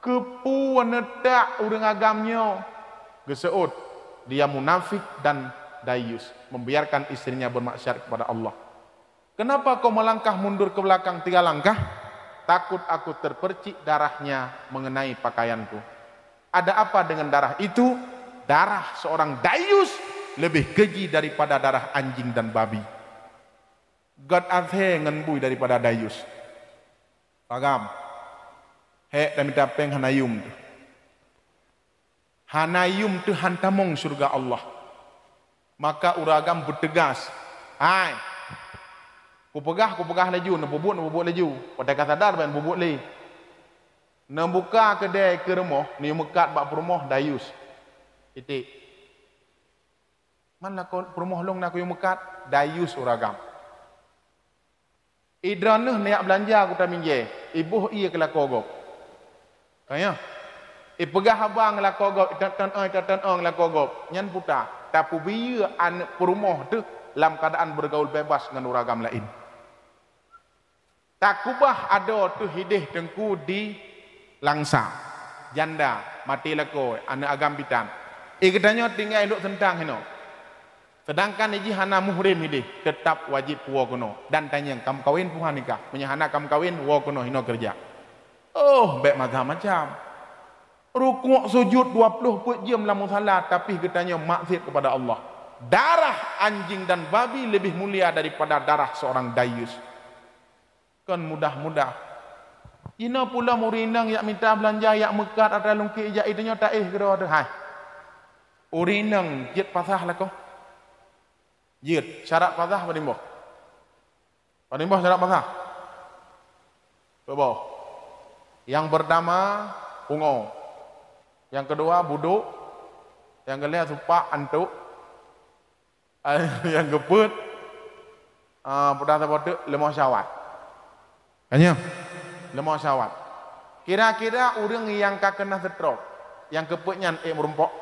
Kepuan netak urang agamnya. Geseut. Dia munafik dan dayus. Membiarkan istrinya bermaksiat kepada Allah. Kenapa kau melangkah mundur ke belakang 3 langkah? Takut aku terpercik darahnya mengenai pakaianku. Ada apa dengan darah itu? Darah seorang dayus lebih keji daripada darah anjing dan babi. God athe ngenbui daripada dayus. Pagam. He dan minta peng hanayum tu. Hanayum tu hantamong surga Allah. Maka uragam bertegas. Hai. Ku pegah laju, nak bubuk laju. Pada kata sadar ben bubuk le. Nak buka kedai ke rumah, ni mekat bak rumah dayus. Titik. Mana kau rumah long nak yang mekat dayus uragam. Idranah nak belanja aku tak minje. Ibu iya kelakogok. Kaya. Pegah abang la kogop tan ong la kogop nyan puta tapi biya an perumah tu dalam keadaan bergaul bebas dengan uragam lain. Takubah ada tu hidih tengku di langsa janda mati lako ane agam bitan. Katanya tinggal duk tentang hino. Sedangkan iji hana muhrim hidih tetap wajib puwa kuno dan tanya kam kawin puha nikah menyahana kam kawin wa kuno hino kerja. Oh, baik macam-macam. Rukuk sujud 20 jam dalam salat tapi katanya maksiat kepada Allah. Darah anjing dan babi lebih mulia daripada darah seorang dayus. Kan mudah-mudah. Ina pula murinang yak minta belanja yak mekat ada lungki ijak idenya tak kira ada. Hai. Urinang jit pasah lah kau. Jit syarat pasah padimbo. Padimbo syarat pasah. Coba. Yang pertama pungo. Yang kedua buduk, yang ketiga supak antuk, yang keput, pada sebab lemah syawat. Kanya, lemah syawat. Kira-kira orang yang kena stroke, yang keputnya merumpok,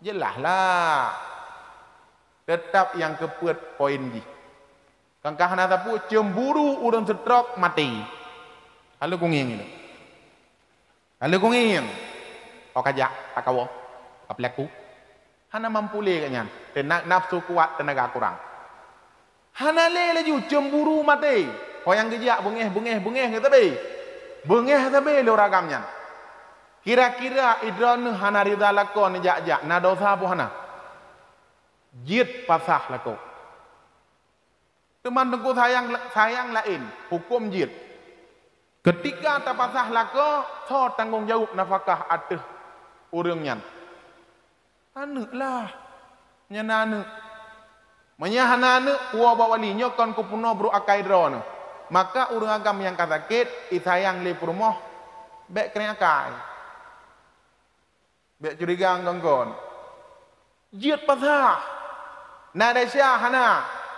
jelas lah. Tetap yang keput poin di. Kangkah nata pu cemburu orang stroke mati. Halo kunging itu. Halo kunging. Kau kajak, tak kawo, kau pelaku. Hana mampu le kanyan, tenak nafsu kuat, tenaga kurang. Hana le laju cemburu mati. Kau yang kejak bengeh kata be, bengeh kata be le ragamnya. Kira-kira idron hana rida lakon jak na dosa bu hana. Jid pasah lako. Teman tengku sayang lain, hukum jid. Ketika terpasah lako, so tanggung jawab nafkah aduh. Orangnya, anu lah, nyana anu, menyahana anu, kuah bawa linyo kan kupuno bro akai drone, maka orang agam yang kata sakit, isayang le perumah, bek kena akai, bek curiga anggon, jiat pasah, nada syah hana,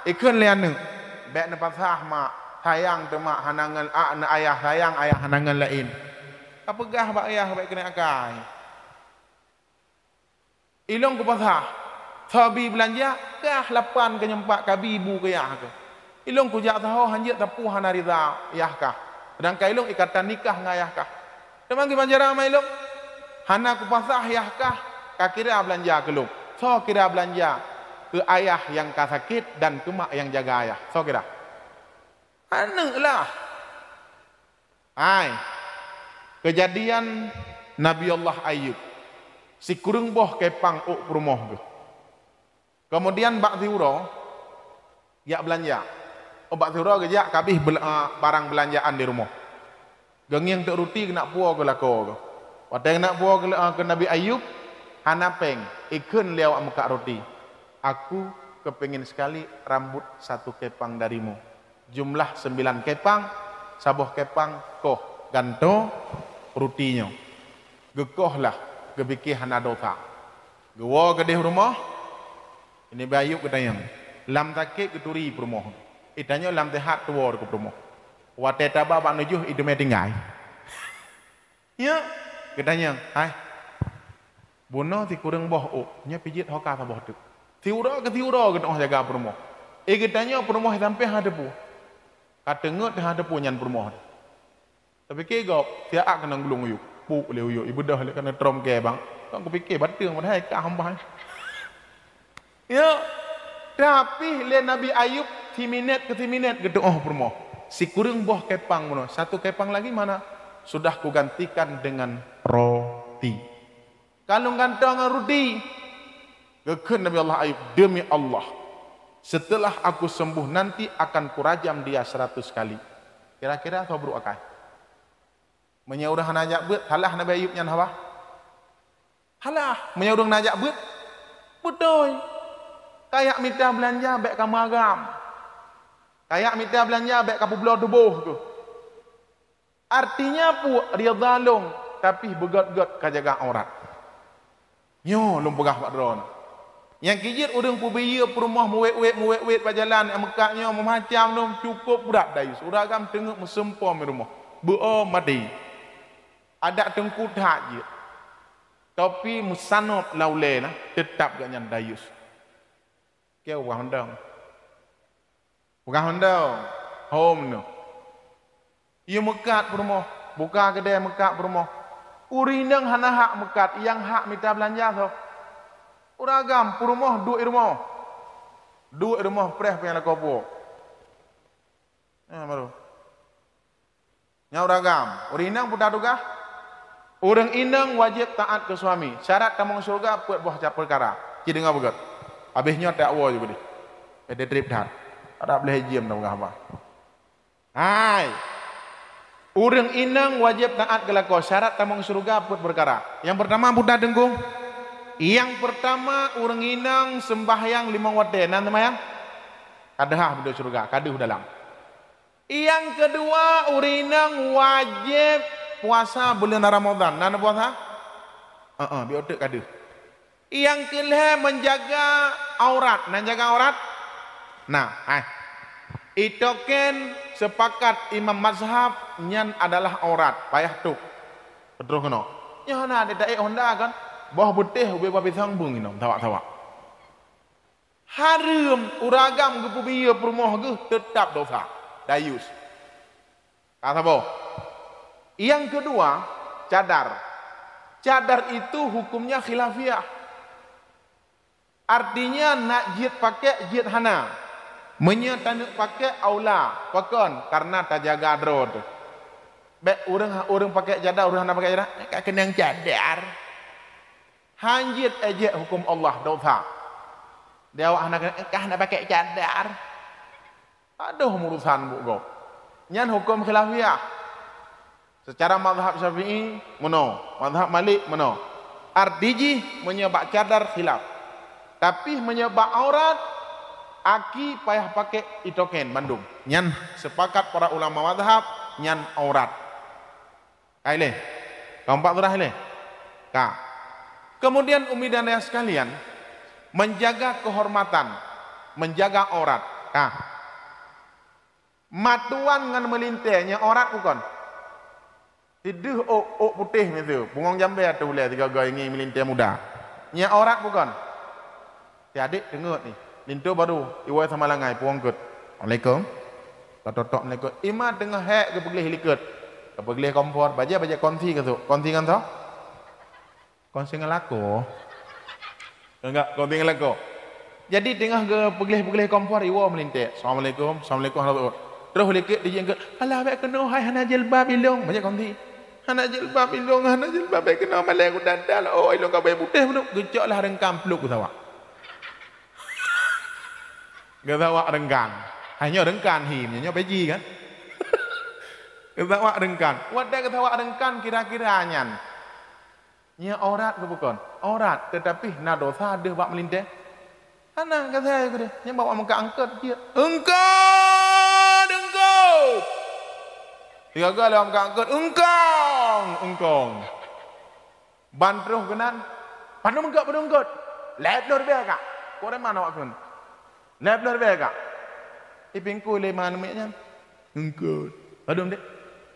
ikun le anu, bek na pasah mak, sayang temak hanangan na ayah sayang ayah hanangan lain, apa gah bak ayah bek kena akai. Ilong ku pasah, sabi belanja, kah lapan ke nyempak kabi ibu ke yah ke. Ilong ku jak tahu hanjit tapu hana rida yah kah. Sedangkan ilong ikatan nikah ngayah kah. Demang ki banjara ma ilong. Hana ku pasah yah kah, ka kira belanja ke lung. So kira belanja ke ayah yang ka sakit dan ke mak yang jaga ayah. So kira. Anu lah. Hai. Kejadian Nabi Allah Ayub. Si kurung boh kepang uk perumoh tu. Kemudian bak ziuro, yak belanja. Bak ziuro gejak kabih barang belanjaan di rumah. Gengiang tak ruti kena puah ke lako ke. Waktu yang nak puah ke Nabi Ayub, hanapeng ikun lewat muka roti. Aku kepingin sekali rambut satu kepang darimu. Jumlah 9 kepang, sabuh kepang koh ganto rutinya. Gekoh lah. Gebikih hana dosa. Gewa gedeh rumah. Ini bayuk ketayang. Lam sakit keturi perumah. Itanya lam tehat tua ke perumah. Wate tabah bak nujuh itu tinggal. Ya. Ketayang. Hai. Buno si kurang boh. Nya pijit hoka sabah tu. Tiura ke oh jaga perumah. Ketanya perumah sampai ada pu. Kata ngut ada pu nyan perumah. Tapi kegop. Siap kena gulung uyuk. Puk leu yo ibu dah kena trom ke bang. Kan aku fikir batang padahal ka hambang. Ya. Tapi le Nabi Ayub 3 minit ke 3 minit gitu oh permo. Si kurang boh kepang mono. Satu kepang lagi mana? Sudah kugantikan dengan roti. Kalau gantang roti. Gekun Nabi Allah Ayub demi Allah. Setelah aku sembuh nanti akan kurajam dia 100 kali. Kira-kira sobru akai. Menyaurah najak bet, halah Nabi Ayub nyan hawa. Halah, menyaurah najak bet. Betul. Kayak minta belanja bek kamagam. Kayak minta belanja bek kapu belah tubuh tu. Artinya pu dia zalung tapi begot-got kajaga aurat. Nyo lum pegah pak dron. Yang kijit urang pu biya perumah muwet pajalan mekaknya memacam lum cukup berat dayus. Uragam tengok mesempom rumah. Beo mati. ada tengku tak je. Tapi musanop laule nah tetap gak nyan dayus. Kau bukan hondong. Bukan hondong. Home no. Ia mekat rumah, buka kedai mekat rumah. Urinang hana hak mekat, yang hak minta belanja tu. Uragam rumah duit rumah. Duit rumah preh yang nak kopo. Baru. Nya uragam, urinang putar duga. Orang inang wajib taat ke suami. Syarat tamang surga buat buah cap perkara. Ki dengar begat. Habisnya tak wa juga dia. Ada trip dah. Tak boleh jiam dah apa. Hai. Orang inang wajib taat ke lako. Syarat tamang surga buat perkara. Yang pertama Buddha dengkung. Yang pertama orang inang sembahyang 5 waktu. Nanti mayang. Kadahah benda surga. Kaduh dalam. Yang kedua orang inang wajib puasa bulan Ramadan. Nana puasa? Biar otak kaduh. Yang kelima menjaga aurat. Nak jaga aurat? Nah, itu kan sepakat imam mazhab nyan adalah aurat. Payah tu. Betul kena. Ya na ada Honda kan. Bawah putih ube babi sangbung ini. Tawak-tawak. Harum uragam ke pubiya perumah ke tetap dosa. Dayus. Kata boh. Yang kedua, cadar. Cadar itu hukumnya khilafiyah. Artinya nak jid pakai jid hana. Menyatanak pakai aula. Pakon karena tak jaga drod. Baik orang pakai cadar, orang nak pakai cadar. Tak kena cadar. Hanjit ejek hukum Allah dosa. Dia awak nak pakai cadar. Aduh urusan buku. Nyan hukum khilafiyah. Secara mazhab Syafi'i mano, mazhab Malik mano. Ardiji menyebab cadar khilaf. Tapi menyebab aurat aki payah pakai itoken Bandung. Nyan sepakat para ulama mazhab nyan aurat. Kaile. Keempat surah ile. Ka. Kemudian umi dan ayah sekalian menjaga kehormatan, menjaga aurat. Ka. Matuan ngan melintihnya aurat bukan. Tiduh ok putih itu, pungong jambe tu boleh 3 gay ini melintih muda. Nya aurat bukan. Si adik dengar ni. Lintu baru iwai sama langai puang ket. Assalamualaikum. Tok Assalamualaikum. Ima tengah hek ke peglih liket. Ke peglih kompor baja konsi ke tu. Konsi kan tu? Konsi ngelako. Enggak, konsi ngelako. Jadi tengah ke peglih kompor iwa melintih. Assalamualaikum. Assalamualaikum. Terus liket dijengke. Alah baik kena hai hana jilbab ilung. Baca konsi. Hana jilbab ilung, hana jilbab baik kena malai ku dandal. Oh ilung ka baik putih pun gecoklah rengkam peluk ku tawak. Gawak rengkan. Hanya rengkan himnya beji kan. Gawak rengkan. Wadah gawak rengkan kira-kira nyan. Nya aurat ke bukan? Aurat tetapi na dosa ada bak melintih. Ana kata saya ke dia. Nya bawa muka angkat dia. Engkau. 3 kali muka angkat. Engkau. Bantruh kenan. Pandung engkau. Lep lor be kak. Kau dari mana wakun? Lep lor be kak. Ipingku le mana meknya. Engkau. Padung dek.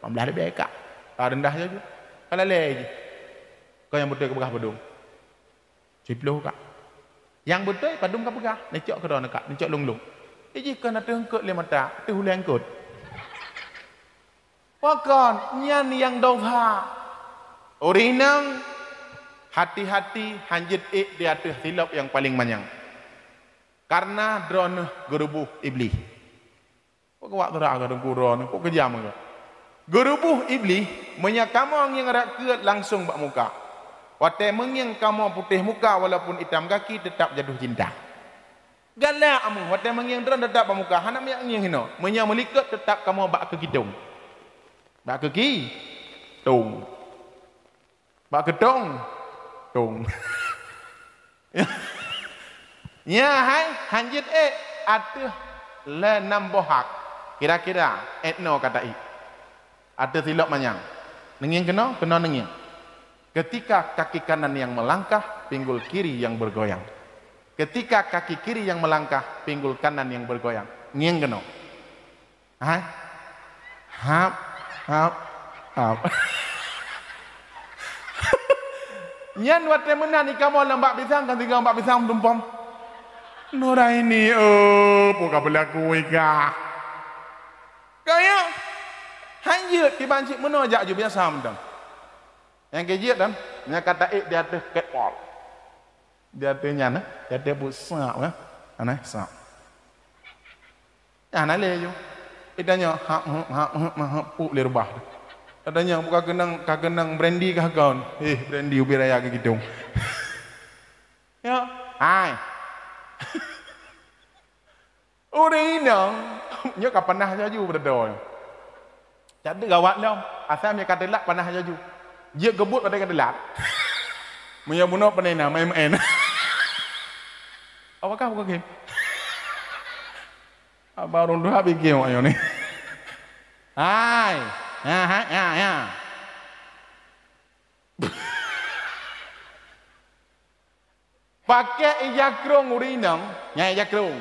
15 be kak. Tak rendah saja. Kalau lagi. Kau yang betul ke begah padung. 10 kak. Yang betul padung ke begah. Necok ke dalam kak. Necok lung-lung. Iji kan ada engkau le mata. Itu hulu engkau. Wakon nyan yang dosa. Orinang hati-hati hanjit di atas silap yang paling manyang. Karena drone gerubuh iblis. Kok waktu rak ada drone kok kejam ke? Gerubuh iblis menyakamu yang rakyat langsung bak muka. Wate mengyang kamu putih muka walaupun hitam kaki tetap jatuh cinta. Galak amu wate mengyang drone tetap bak muka. Hanak yang hino menyang melikat tetap kamu bak ke kidung. Bak ke tung. Bak ke tung. Ya hai hanjit atuh le 6 bohak. Kira-kira etno kata i. Ada silap manyang. Nenging kena nenging. Ketika kaki kanan yang melangkah, pinggul kiri yang bergoyang. Ketika kaki kiri yang melangkah, pinggul kanan yang bergoyang. Nging kena. Hai. Hap. Nyan wate menan ikamo lembak pisang kan tiga mbak pisang tumpom. Nora ini oh puka berlaku ika. Kaya hanyut di banci menojak je biasa mendang. Yang kejut dan nya kata di atas catwalk. Di atasnya nah, di atas pusat ya. Ana sak. Ya nale yo. Itanya hak pu le rubah. Katanya buka kenang brandy kah kawan? Brandy ubi raya ke gitu. Ya, hai. Udah inang, nya kapan nah jaju berdoa. Jadi gawat lah. Asal nya kata lak panah jaju. Dia gebut pada kata lak. Punya bunuh penena main-main. Apakah buka game? Baru dua habis game ayo ni. Hai. Ya. Pakai ijakrong urinang, nyai ijakrong.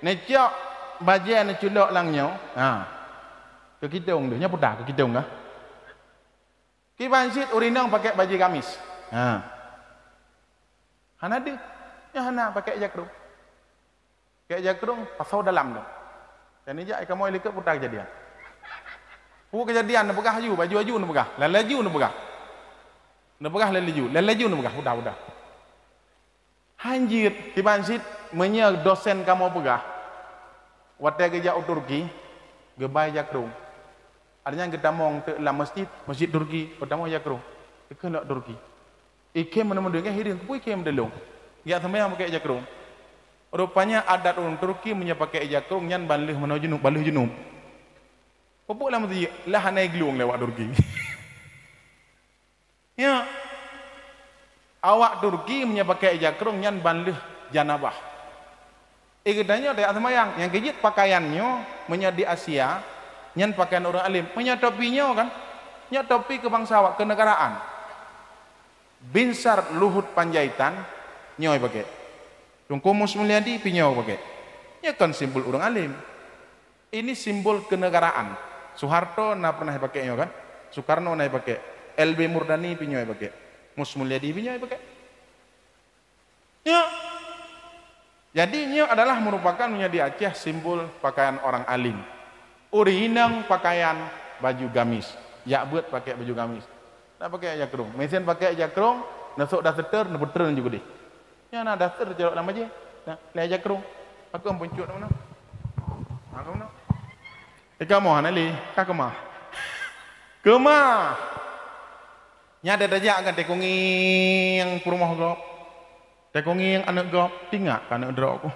Necok bajian neculok langnya. Ke kidung dia, nya putar ke kidung kah? Ki bansit urinang pakai baju gamis. Hana dia, nya hana pakai ijakrong. Pakai ijakrong pasau dalam dah. Dan ijak kamu ilik putar kejadian. Kejadian nak pegah ju baju nak pegah lalaju nak pegah lalaju nak pegah udah hanjir di bansit menya dosen kamu pegah wate geja Turki gebai jakrung adanya kita mong te la masjid Turki pertama jakrung ikan Turki ikem mana mendengnya hiring kupui ikem delong ya sampai yang pakai jakrung rupanya adat orang Turki menya pakai jakrung nyan balih menuju junub Popok lah mesti lah naik geluang lewat Turki. Ya. Awak Turki punya pakai ijakrong nyan banleh janabah. Ikutanya ada semayang yang kejit pakaiannya punya di Asia nyan pakaian orang alim, punya topinya kan? Nya topi kebangsaan kenegaraan. Binsar Luhut Panjaitan nyoy pakai. Tungku Musmulyadi pinyau pakai. Ya kan simbol orang alim. Ini simbol kenegaraan. Soeharto na pernah pakainya kan? Soekarno na pakai. LB Murdani pinyoy pakai. Mus Mulyadi pinyoy pakai. Ya. Jadi ini adalah merupakan menjadi Aceh simbol pakaian orang alim. Urinang pakaian baju gamis. Ya buat pakai baju gamis. Nak pakai jakrong. Mesin pakai jakrong, nasuk dah seter, nak betul juga deh. Ya nak dah seter jelok nama je. Nah, leh jakrong. Aku ampuncut mana? Aku mana? Kamu hanali, kakema. Kema. Nya ada aja akan tekungi yang rumah gop. Tekungi yang anak gop tinggal anak drok aku.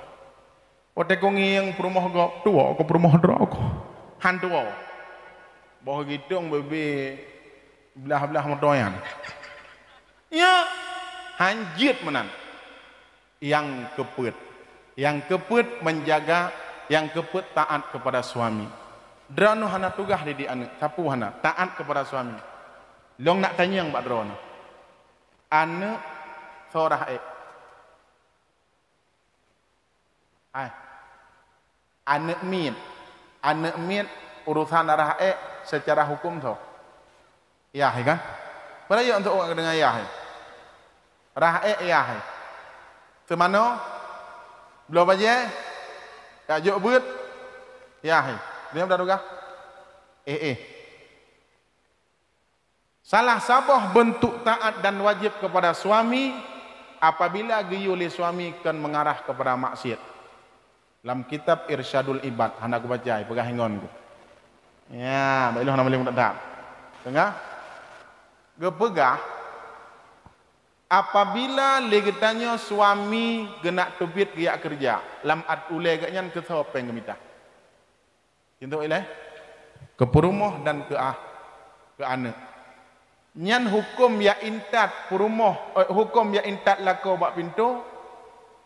Oh tekungi yang rumah gop tua aku rumah drok aku. Han tua. Bawa gidong bebe belah-belah motoyan. Ya hanjit menan. Yang keput menjaga, yang keput taat kepada suami. Drano hana tugah di anak, sapu hana taat kepada suami. Long nak tanya yang Pak Drano. Anak seorang anak mit urusan arah secara hukum tu. Ya, kan? Pada ya untuk orang dengan ya. Rah ya. Semano belum aja. Tak jauh buat. Ya. Dia dah duga. Salah sabah bentuk taat dan wajib kepada suami apabila gayuli suami kan mengarah kepada maksiat. Dalam kitab Irsyadul Ibad, hendak aku baca, pegah hingon ku. Ya, baiklah nama boleh tak. Tengah. Gepegah apabila legetanya suami genak tubit giak kerja, lam at ule gaknya ke sopeng gemita. Untuk ilai ke perumah dan ke anak. Nyan hukum ya intat perumah, hukum ya intat lako bak pintu,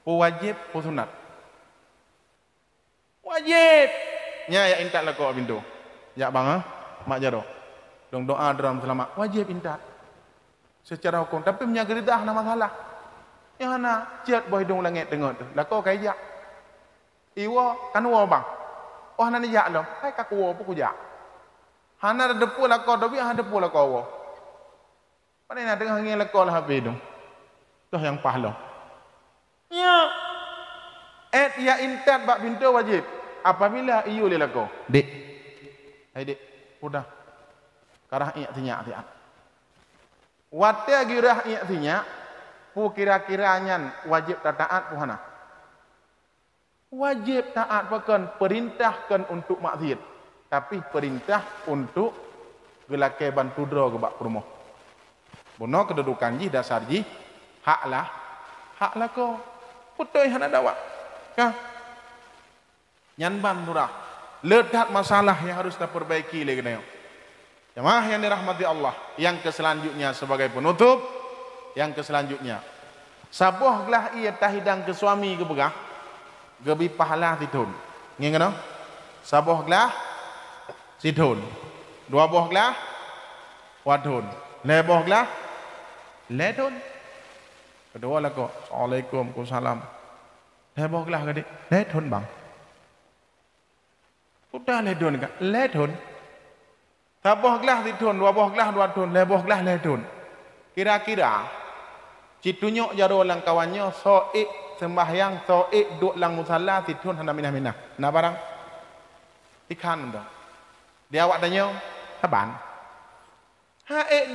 wajib sunat. Wajib. Nya ya intat lako bak pintu. Ya bang mak jaro. Dong doa dalam selamat wajib intat. Secara hukum tapi menjaga lidah nama salah. Yang hana ciat boh hidung langit tengok tu. Lako kayak iwa kan wa bang. Oh hana ni jak lo, hai kaku wo pun jak. Hana ada depu lah kau, tapi hana depu lah kau wo. Mana nak tengah ngel kau lah habis dong. Tuh yang pahala. Ya. Ya intat bak pintu wajib. Apabila iu le lako. Dek. Hai dek, udah. Karah iak tinyak tiak. Wate girah iak tinyak, pu kira-kiranya wajib taat puhana. Wajib taat pakan perintahkan untuk maksiat, tapi perintah untuk gelakai bantu dro ke bak rumah. Bono kedudukan ji dasar ji haklah ko putoi hana dawa. Kah? Nyan ban durah. Letak masalah yang harus kita perbaiki lagi nih. Jemaah yang dirahmati Allah, yang keselanjutnya sebagai penutup, yang keselanjutnya. Sabuh gelah ia tahidang ke suami ke begah. Gebi pahala titun. Ngingat no? Sabuh gelah situn. Dua buah gelah wadun. Lebuh gelah ledun. Kedua lah kok. Assalamualaikum warahmatullahi wabarakatuh. Lebuh gelah gadik. Ledun bang. Udah ledun kan? Ledun. Sabuh gelah titun. Dua buah gelah dua tun. Lebuh gelah ledun. Kira-kira citunyok jaro lang kawannya soik sembahyang soik duk lang musalla titun hana minah-minah. Nah barang ikan dong. Dia awak tanya saban.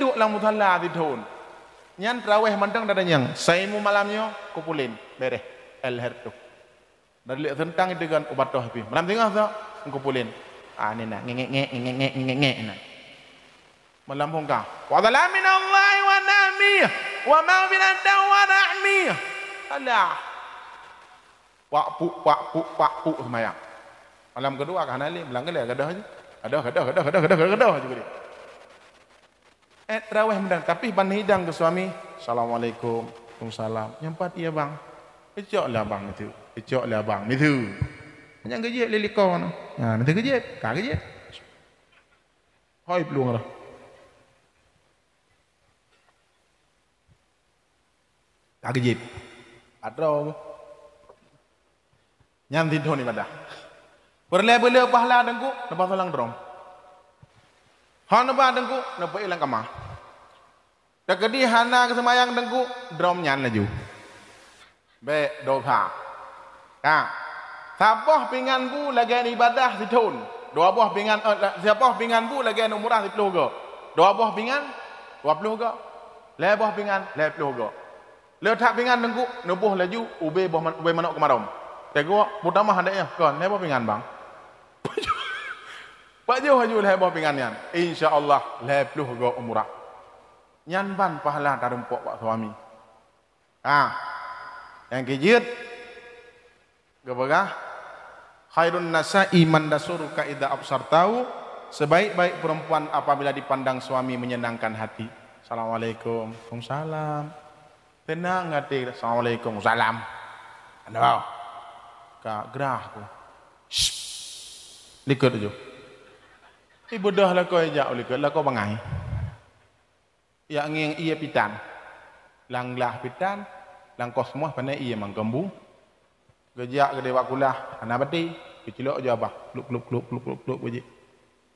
Duk lang musalla titun. Nyan terawih mantang dah yang saimu malamnya kupulin bereh elher tu. Dari lihat tentang itu kan ubat toh pi. Malam tengah tu kupulin. Ni nak ngek nak. Malam hongkah. Wa salamin Allah wa namiyah wa maghfiratan wa rahmiyah. Alah. Pak pu semayang. Malam kedua kan ali bilang ke dia gadah aja. Gadah juga dia. Terawih mendang tapi ban hidang ke suami. Assalamualaikum. Waalaikumsalam. Nyampat iya bang. Ecoklah bang itu. Ecoklah bang itu. Yang gejek lilikau no. Nah, nanti gejek, kah gejek. Hoi peluang lah. Tak gejek. Adro. Nyanti doni pada. Berle-berle pahala dengku, lepas salang drom. Hana ba dengku, lepas ilang kamah. Takedi hana kesemayang dengku, drom nyan laju. Be dosa. Kah? Sabah pingan bu lagi ibadah situn. Dua buah pingan siapa pingan bu lagi umrah 10 go. Dua buah pingan 20 go. Le buah pingan 10 go. Le tak pingan dengku nubuh laju ube manok kemarom. Tego mutamah ada ya kon le buah pingan bang. Pak jauh haju le buah pingan yan. Insyaallah 10 go umrah. Nyan ban pahala tarempok pak suami. Yang kejut gabagah khairun nasa'i man dasuruka idza absartahu, sebaik-baik perempuan apabila dipandang suami menyenangkan hati. Assalamualaikum. Waalaikumsalam. Tenang hati. Assalamualaikum. Salam. Anda ka gerah ku. Likut aja. Ibadah lah kau ejak likut lah kau bangai. Ya ngeng iya pitan. Langlah pitan, lang kos semua pandai iya mangkembu. Gejak gede wakulah, anak beti, kecilok je abah, kluk beji.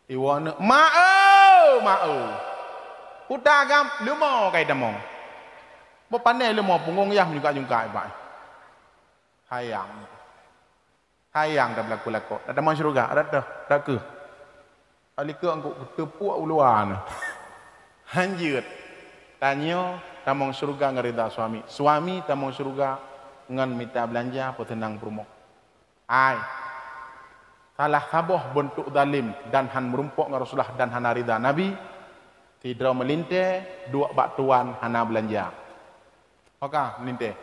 Iwana, mau. Putar gam, lemo kai demong. Bo pandai lemo punggung yah juga ibai. Hayang dah berlaku. Ada mang syurga, ada dah ke. Ali ke angku tepuk uluan. Hanjut. Tanya tamong syurga ngerida suami. Suami tamong syurga ngan minta belanja apa tenang perumok. Salah saboh bentuk zalim dan han merumpok dengan Rasulullah dan hana rida Nabi tidak melinte dua batuan hana belanja. Oka melinte.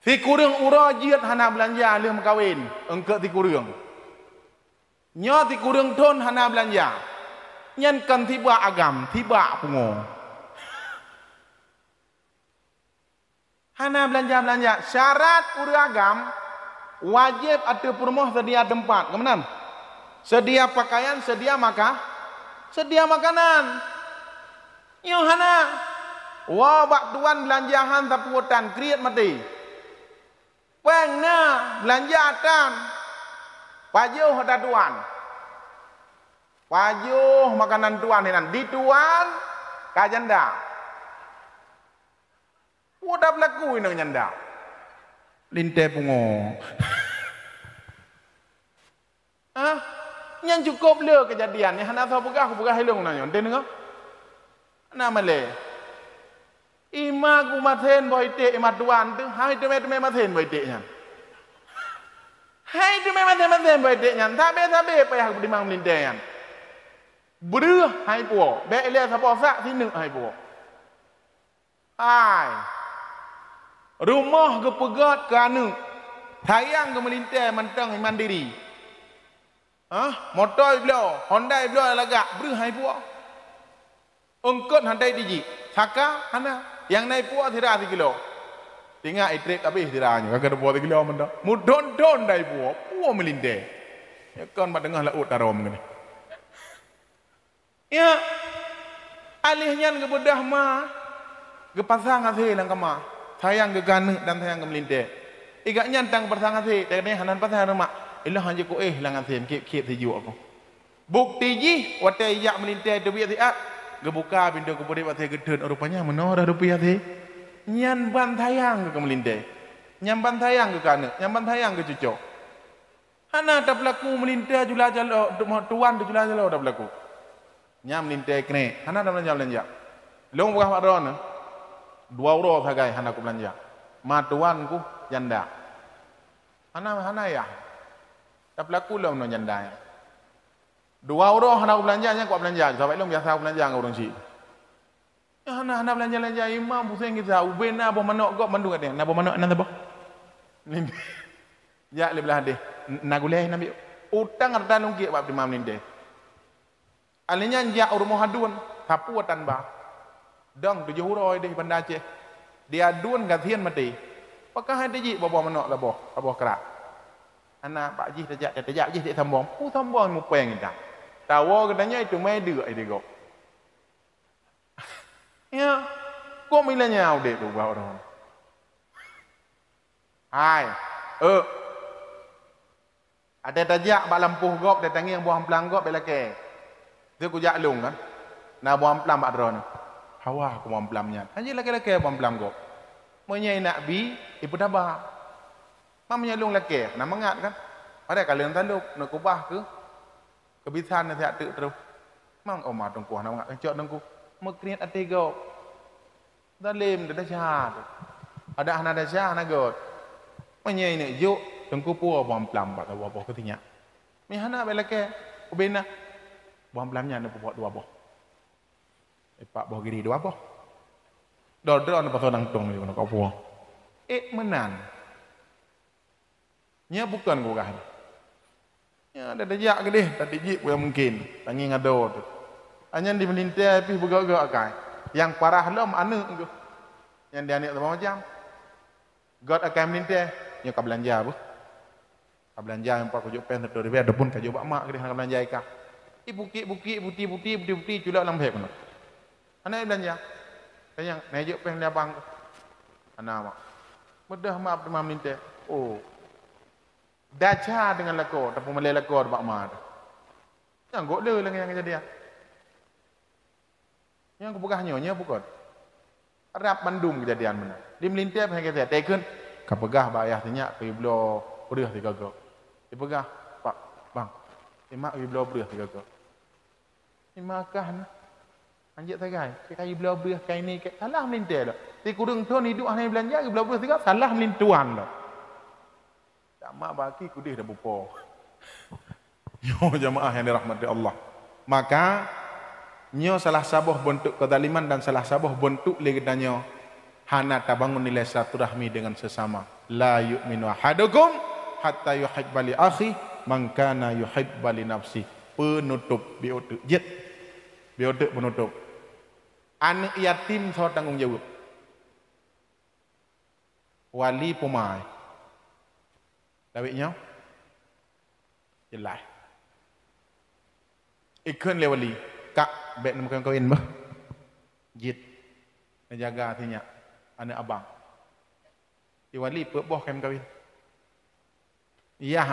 Si kurang ura jiat hana belanja leh kawin engke ti kurang. Nya ti kurang ton hana belanja. Nyan kan tiba agam, tiba pungo. Hana belanja. Syarat uragam wajib ada perumah sedia tempat. Kemudian sedia pakaian, sedia makanan. Yo hana. Wah bak tuan belanjahan taputan kriat mati. Pengna belanjatan. Pajuh ada tuan. Pajuh makanan tuan ini dituan kajanda. Udah berlaku ini nyanda. Linte pungo. Ah, yang cukup le kejadian ni. Hana tahu pegah, aku pegah hilung nanya. Ente dengar? Nama le. Ima ku maten boy te ima tuan tu. Hai tu me maten boy te nyan. Hai tu me maten boy te nyan. Tabe payah aku dimang linte nyan. Berdua hai puo. Be le sapo sak sini hai puo. Hai. Rumah ke pegat ke anu. Tayang ke melintai mentang mandiri. Motor beliau, Honda beliau lagak beri hai puak. Ungkut handai diji. Saka hana yang naik puak tidak 3 kilo. Tinggal itrik habis tidaknya. Kagak ada puak 3 kilo mendak. Mudon dai puak melintai. Ya kan mak tengah laut tarom ni. Ya. Alihnya ke bedah mah. Ke pasang asih lang kama. Sayang ke ganu dan sayang ke melintai. Iga nyantang pasang asih. Tapi hanan pasang rumah. Ilah hanya ko lang asih kip sejuk aku. Bukti ji watai yak melintai tu biar siat. Gebuka pintu kuburi watai gedun rupanya menora rupiah sih. Nyan ban sayang ke melintai. Nyan ban sayang ke ganu, nyan ban sayang ke cucu. Hana tak berlaku melintai jula jalo tuan tu jula jalo tak berlaku. Nyam melintai kene. Hana tak belanja. Long buah padron. 2 euro sagai hana ku belanja. Matuan ku janda. Hana ya. Tak berlaku lah no janda. 2 euro hana ku belanjanya ku belanja. Sampai long biasa ku belanja ngau orang si. Hana belanja imam pusing kita ubena bo manok gok mandu kat dia. Na bo manok nan tabo. Ya le belah deh. Na gulai nabi utang ada nungki bab imam ni deh. Alinya ja rumah hadun sapu tanba. Dong 7 euro deh benda Aceh. Dia adun gatian mati. Pakah ada ji bawa manok labo kerak. Anak pak ji tajak ji tak sambung. Sambung mu peng dah. Tahu katanya itu mai deuk dia kok. Ya, kok milanya udah tu bawa orang. Hai. Ada tajak bak lampuh gop dia tangi yang buah amplang gop belake. Dia ku jak lung kan. Na buah amplang bak drone. Hawa ku buah amplamnya. Hanya laki-laki buah amplang gop. Menyai nak bi ibu tabah. Mamanya lung laki, nak mengat kan. Ada kalian taluk nak kubah ke kebisan nak siap terus. Mang omah tungku nak mengat kencok tungku. Mekriat ati gop. Dalim dah syah. Ada anak dah syah nak got. Menyai ni juk tungku puah buah amplam bak tahu apa ketinya. Mi hana belake ubena. Buah amplamnya nak buat 2 buah. Pak buah giri 2 buah. Dodro nak pasal nangtung ni nak apa? Menan. Nya bukan gua kan. Ya ada dejak ke deh, tadi jip yang mungkin. Tangi ngado tu. Hanya di melintai pi bergerak kai. Yang parah lom anu tu. Yang dia ni macam. God akan melintai, nya ka belanja apa? Ka belanja yang pak kujuk pen tu dia ada pun ka jubak mak ke dia nak belanja ikah. Bukit buti culak lam hek kono. Ana belanja. Sayang, naik pen dia bang. Ana mak. Mudah maaf demam melintai. Oh. Daca dengan lako, tapi malai lako bak mak. Yang gok le lagi yang kejadian. Yang kepegahnya nya bukan. Arab Bandung kejadian mana. Di melintai apa yang kita teken. Kapegah bayah tanya ke iblo berih 3 gok. Dipegah, Pak, bang. Mak iblo berih 3 gok. Imakah na. Anjak tagai. Kai iblo berih kai ni salah melintai dah. Ti kudung tu ni duk hanai belanja iblo berih 3 salah melintuan dah. Mak baki kudih dah bupo. Yo jamaah yang dirahmati Allah. Maka nyo salah sabuh bentuk kezaliman dan salah sabuh bentuk legedanyo hana tabangun nilai silaturahmi dengan sesama. La yu'minu ahadukum hatta yuhibba li akhi man kana yuhibba li nafsi. Penutup biotek jet. Biotek penutup. Anak yatim so tanggung jawab. Wali pemai. Dawiknya jelas. Ikun lewali kak bek nak kawin bah. Jit. Menjaga artinya anak abang. Wali boh kan kawin. Iya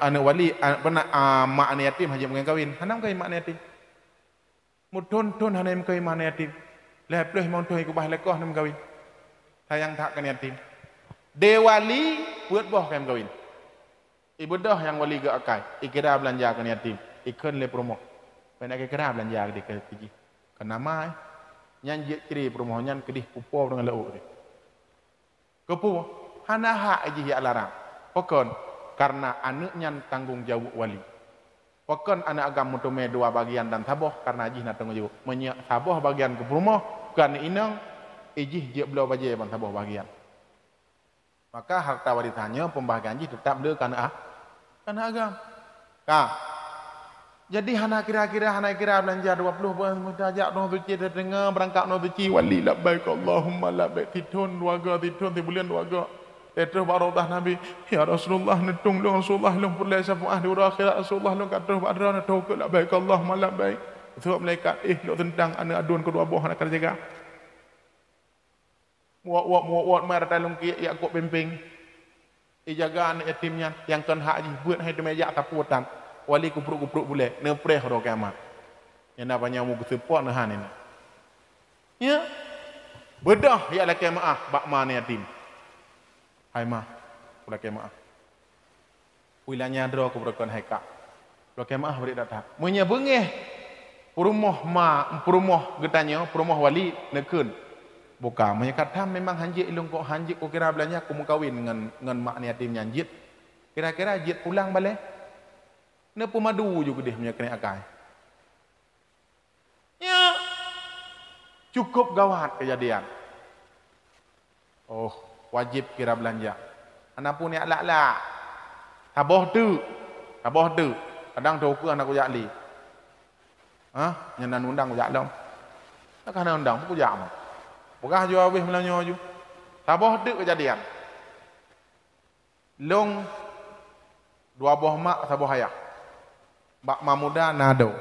anak wali pernah mak anak yatim haji mungkin kawin. Hanam kawin mak anak yatim. Mudon hanam kawin mak anak yatim. Lepas mau tu ikut bah lekoh nam kawin. sayang tak kan yatim. Dewali buat boh kem kawin. Ibu dah yang wali gak akai. Ikira belanja kan yatim. Ikon le promo. Penak ikira belanja di ke tiji. Kenama nyan je kiri promo nyan kedih pupo dengan lauk ni. Kepu hana hak aji ya larang. Pokon karena anak nyan tanggung jawab wali. Pokon anak agam mutume dua bagian dan saboh karena aji nak tanggung jawab. Menyak saboh bagian ke promo kan inang ijih je belau baje bang saboh bagian. Maka harta warisannya pembagian ji tetap dia karena agam. Jadi hana kira-kira belanja 20 ajak noh suci terdengar berangkat noh suci wali labbaik Allahumma labbaik titun duaga titun tibulan duaga. Terus barodah Nabi ya Rasulullah netung lu Rasulullah lu pulai syafaat di akhirat Rasulullah lu kata badra nak tahu ke labbaik Allahumma labbaik. Sebab malaikat lu tentang anak aduan kedua buah nak jaga. Muat mar talung ki ya kok pemping. Jaga anak yatimnya yang kan hak ji buat hai meja taputan. Wali kupruk-kupruk boleh nepreh ro kiamat. Yang namanya mu support nah ni. Ya. Bedah ya la kiamat bak mana yatim. Hai mah, pula kiamat. Wilanya dro ku berkon hai kak. Pula kiamat beri datang. Munya bengeh. Perumoh getanya, perumoh wali nekun. Buka menyekat ham memang hanjit ilung kok hanjit kok kira belanja aku mau kawin dengan mak ni yatim nyanjit. Kira-kira jit pulang balik. Ne pemadu juga dia punya kena akai. Ya. Cukup gawat kejadian. Oh, wajib kira belanja. Anak pun ni alak-alak. Taboh tu. Kadang tu ke anak ku jakli. Nyenan undang ku jaklom. Tak kena undang ku jak mah. Bukan jual habis melanyo ju. Taboh tu kejadian. Long dua buah mak sabuh ayah. Bak mamuda nado.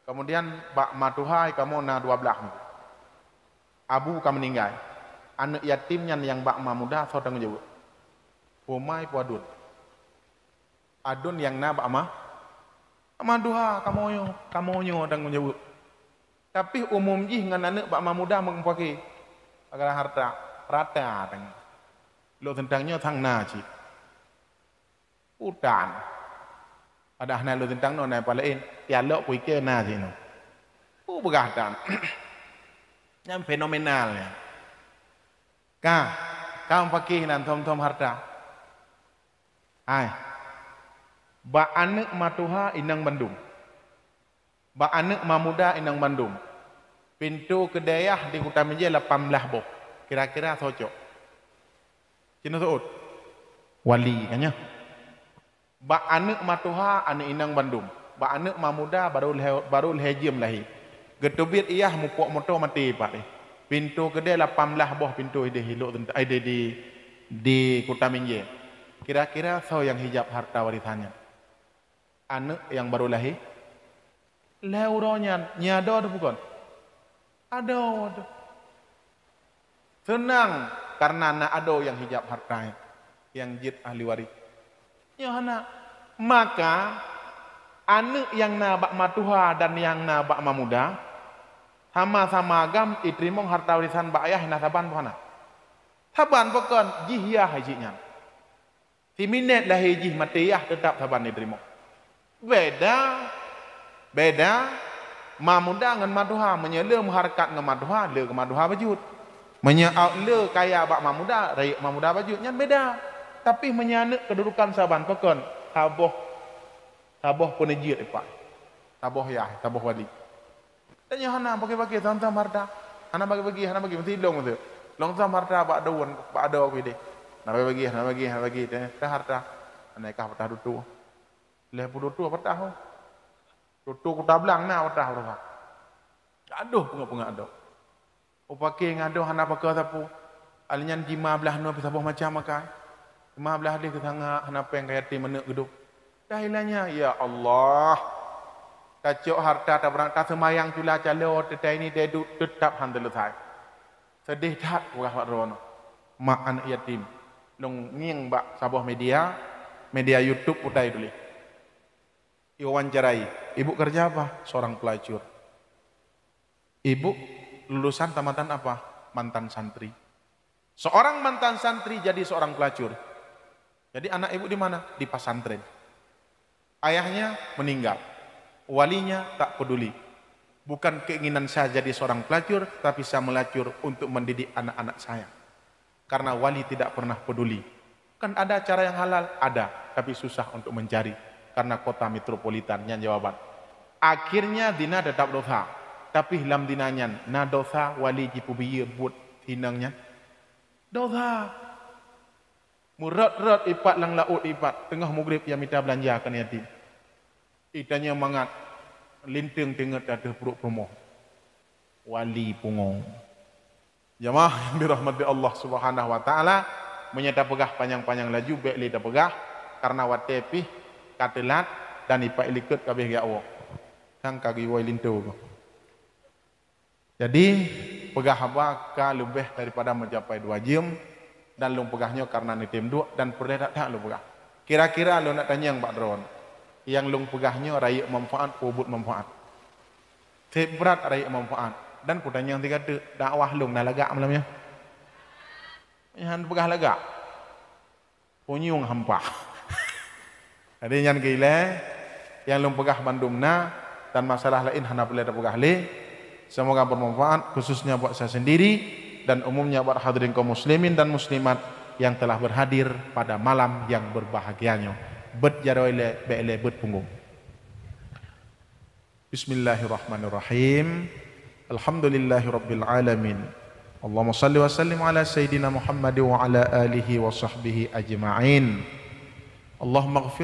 Kemudian bak matuhai kamu na 12 minggu. Abu kamu meninggal. Anak yatimnya yang bak mamuda so tanggung jawab. Pumai pu adun yang na bak maduha kamu yo tanggung jawab. Tapi umum ji dengan anak bak mamuda mengpaki agar harta rata tang. Lo tentangnya thang na ci. Udan. Ada hana lo tentang no na palain. Ya lo kui ke na ci no. Begatan. Yang fenomenal ya. Kau pakai nan tom harta. Hai. Ba anak matuha inang Bandung. Ba anak mamuda inang Bandung. Pintu kedayah di Kota Meja 18 boh. Kira-kira socok. Cina suut. Wali kanya. Ba anak matuha anak inang Bandung. Ba anak mamuda baru lehejim lahi. Getubit iyah mupuk motor mati pak ni. Pintu kedai 18 boh pintu ide hiluk di Kota Meja. Kira-kira so yang hijab harta warisannya. Anak yang baru lahir. Leuronya nyado tu bukan? Ada. Senang karena anak ado yang hijab hartanya. Yang jid ahli waris. Ya anak. Maka anak yang na bak matuha dan yang na bak mamuda sama-sama agam diterima harta warisan bak ayah na saban bukan? Saban bukan jihiyah hajinya. Si minit lah hijih matiyah tetap saban diterima. Beda mamuda dengan maduha menyela harkat dengan maduha le ke maduha bajut le kaya bak mamuda raik mamuda bajut nyan beda tapi menyanek kedudukan saban pekon taboh penejit pak taboh wali tanya hana bagi tanta marta hana bagi mesti long tu long sam harta bak daun bak ada aku ide hana bagi teh harta anaikah patah dutu le pudutu apa tahu tutu kuda belang na watah berapa. Aduh punga aduh. Upake ngado hana pakai sapu. Alinyan 15 no sabuh macam makai. 15 dia kesanga hana peng kaya ti menek geduk. Dahilanya ya Allah. Kacok harta tak berang tak semayang tula calo tetai ni dedu tetap handal sai. Sedih tak wah rono. Mak anak yatim. Long ngieng bak sabuh media YouTube utai dulu. Wawancarai, ibu kerja apa? Seorang pelacur. Ibu lulusan tamatan apa? Mantan santri. Seorang mantan santri jadi seorang pelacur. Jadi anak ibu di mana? Di pesantren. Ayahnya meninggal. Walinya tak peduli. Bukan keinginan saya jadi seorang pelacur, tapi saya melacur untuk mendidik anak-anak saya. Karena wali tidak pernah peduli. Kan ada cara yang halal? Ada, tapi susah untuk mencari. Karena kota metropolitannya jawaban. Akhirnya dina tetap dosa. Tapi hilam dinanya, na dosa wali jipu biya buat hinangnya. Dosa. Murat-rat ipat lang laut ipat. Tengah maghrib yang minta belanja kan yatim. Itanya mangat. Linting tengat ada perut pemoh. Wali pungong. Jamaah yang dirahmati Allah Subhanahu wa taala, menyata pegah panjang-panjang laju baik li pegah karena watepi katelat dan ipa ilikut kabeh ga awak. Kang kagi wai lintu. Jadi pegah apa ka lebih daripada mencapai 2 jam dan lu pegahnya karena nitim 2 dan perdah tak lu pegah. Kira-kira lu nak tanya yang Pak Dron. Yang lung pegahnya raya manfaat, pobut manfaat. Berat raya manfaat. Dan kutanya yang tiga tu, dakwah lung dah lagak malamnya. Yang pegah lagak. Punyung hampa. Jadi yang gila, yang lung pegah Bandung na, dan masalah lain hana boleh pegah le. Semoga bermanfaat, khususnya buat saya sendiri, dan umumnya buat hadirin kaum muslimin dan muslimat yang telah berhadir pada malam yang berbahagianya. Berjaroile be'ele berpunggung. Bismillahirrahmanirrahim. Alhamdulillahirabbil alamin. Allahumma salli wa sallim ala sayyidina Muhammad wa ala alihi wa sahbihi ajma'in. Allahumma ighfir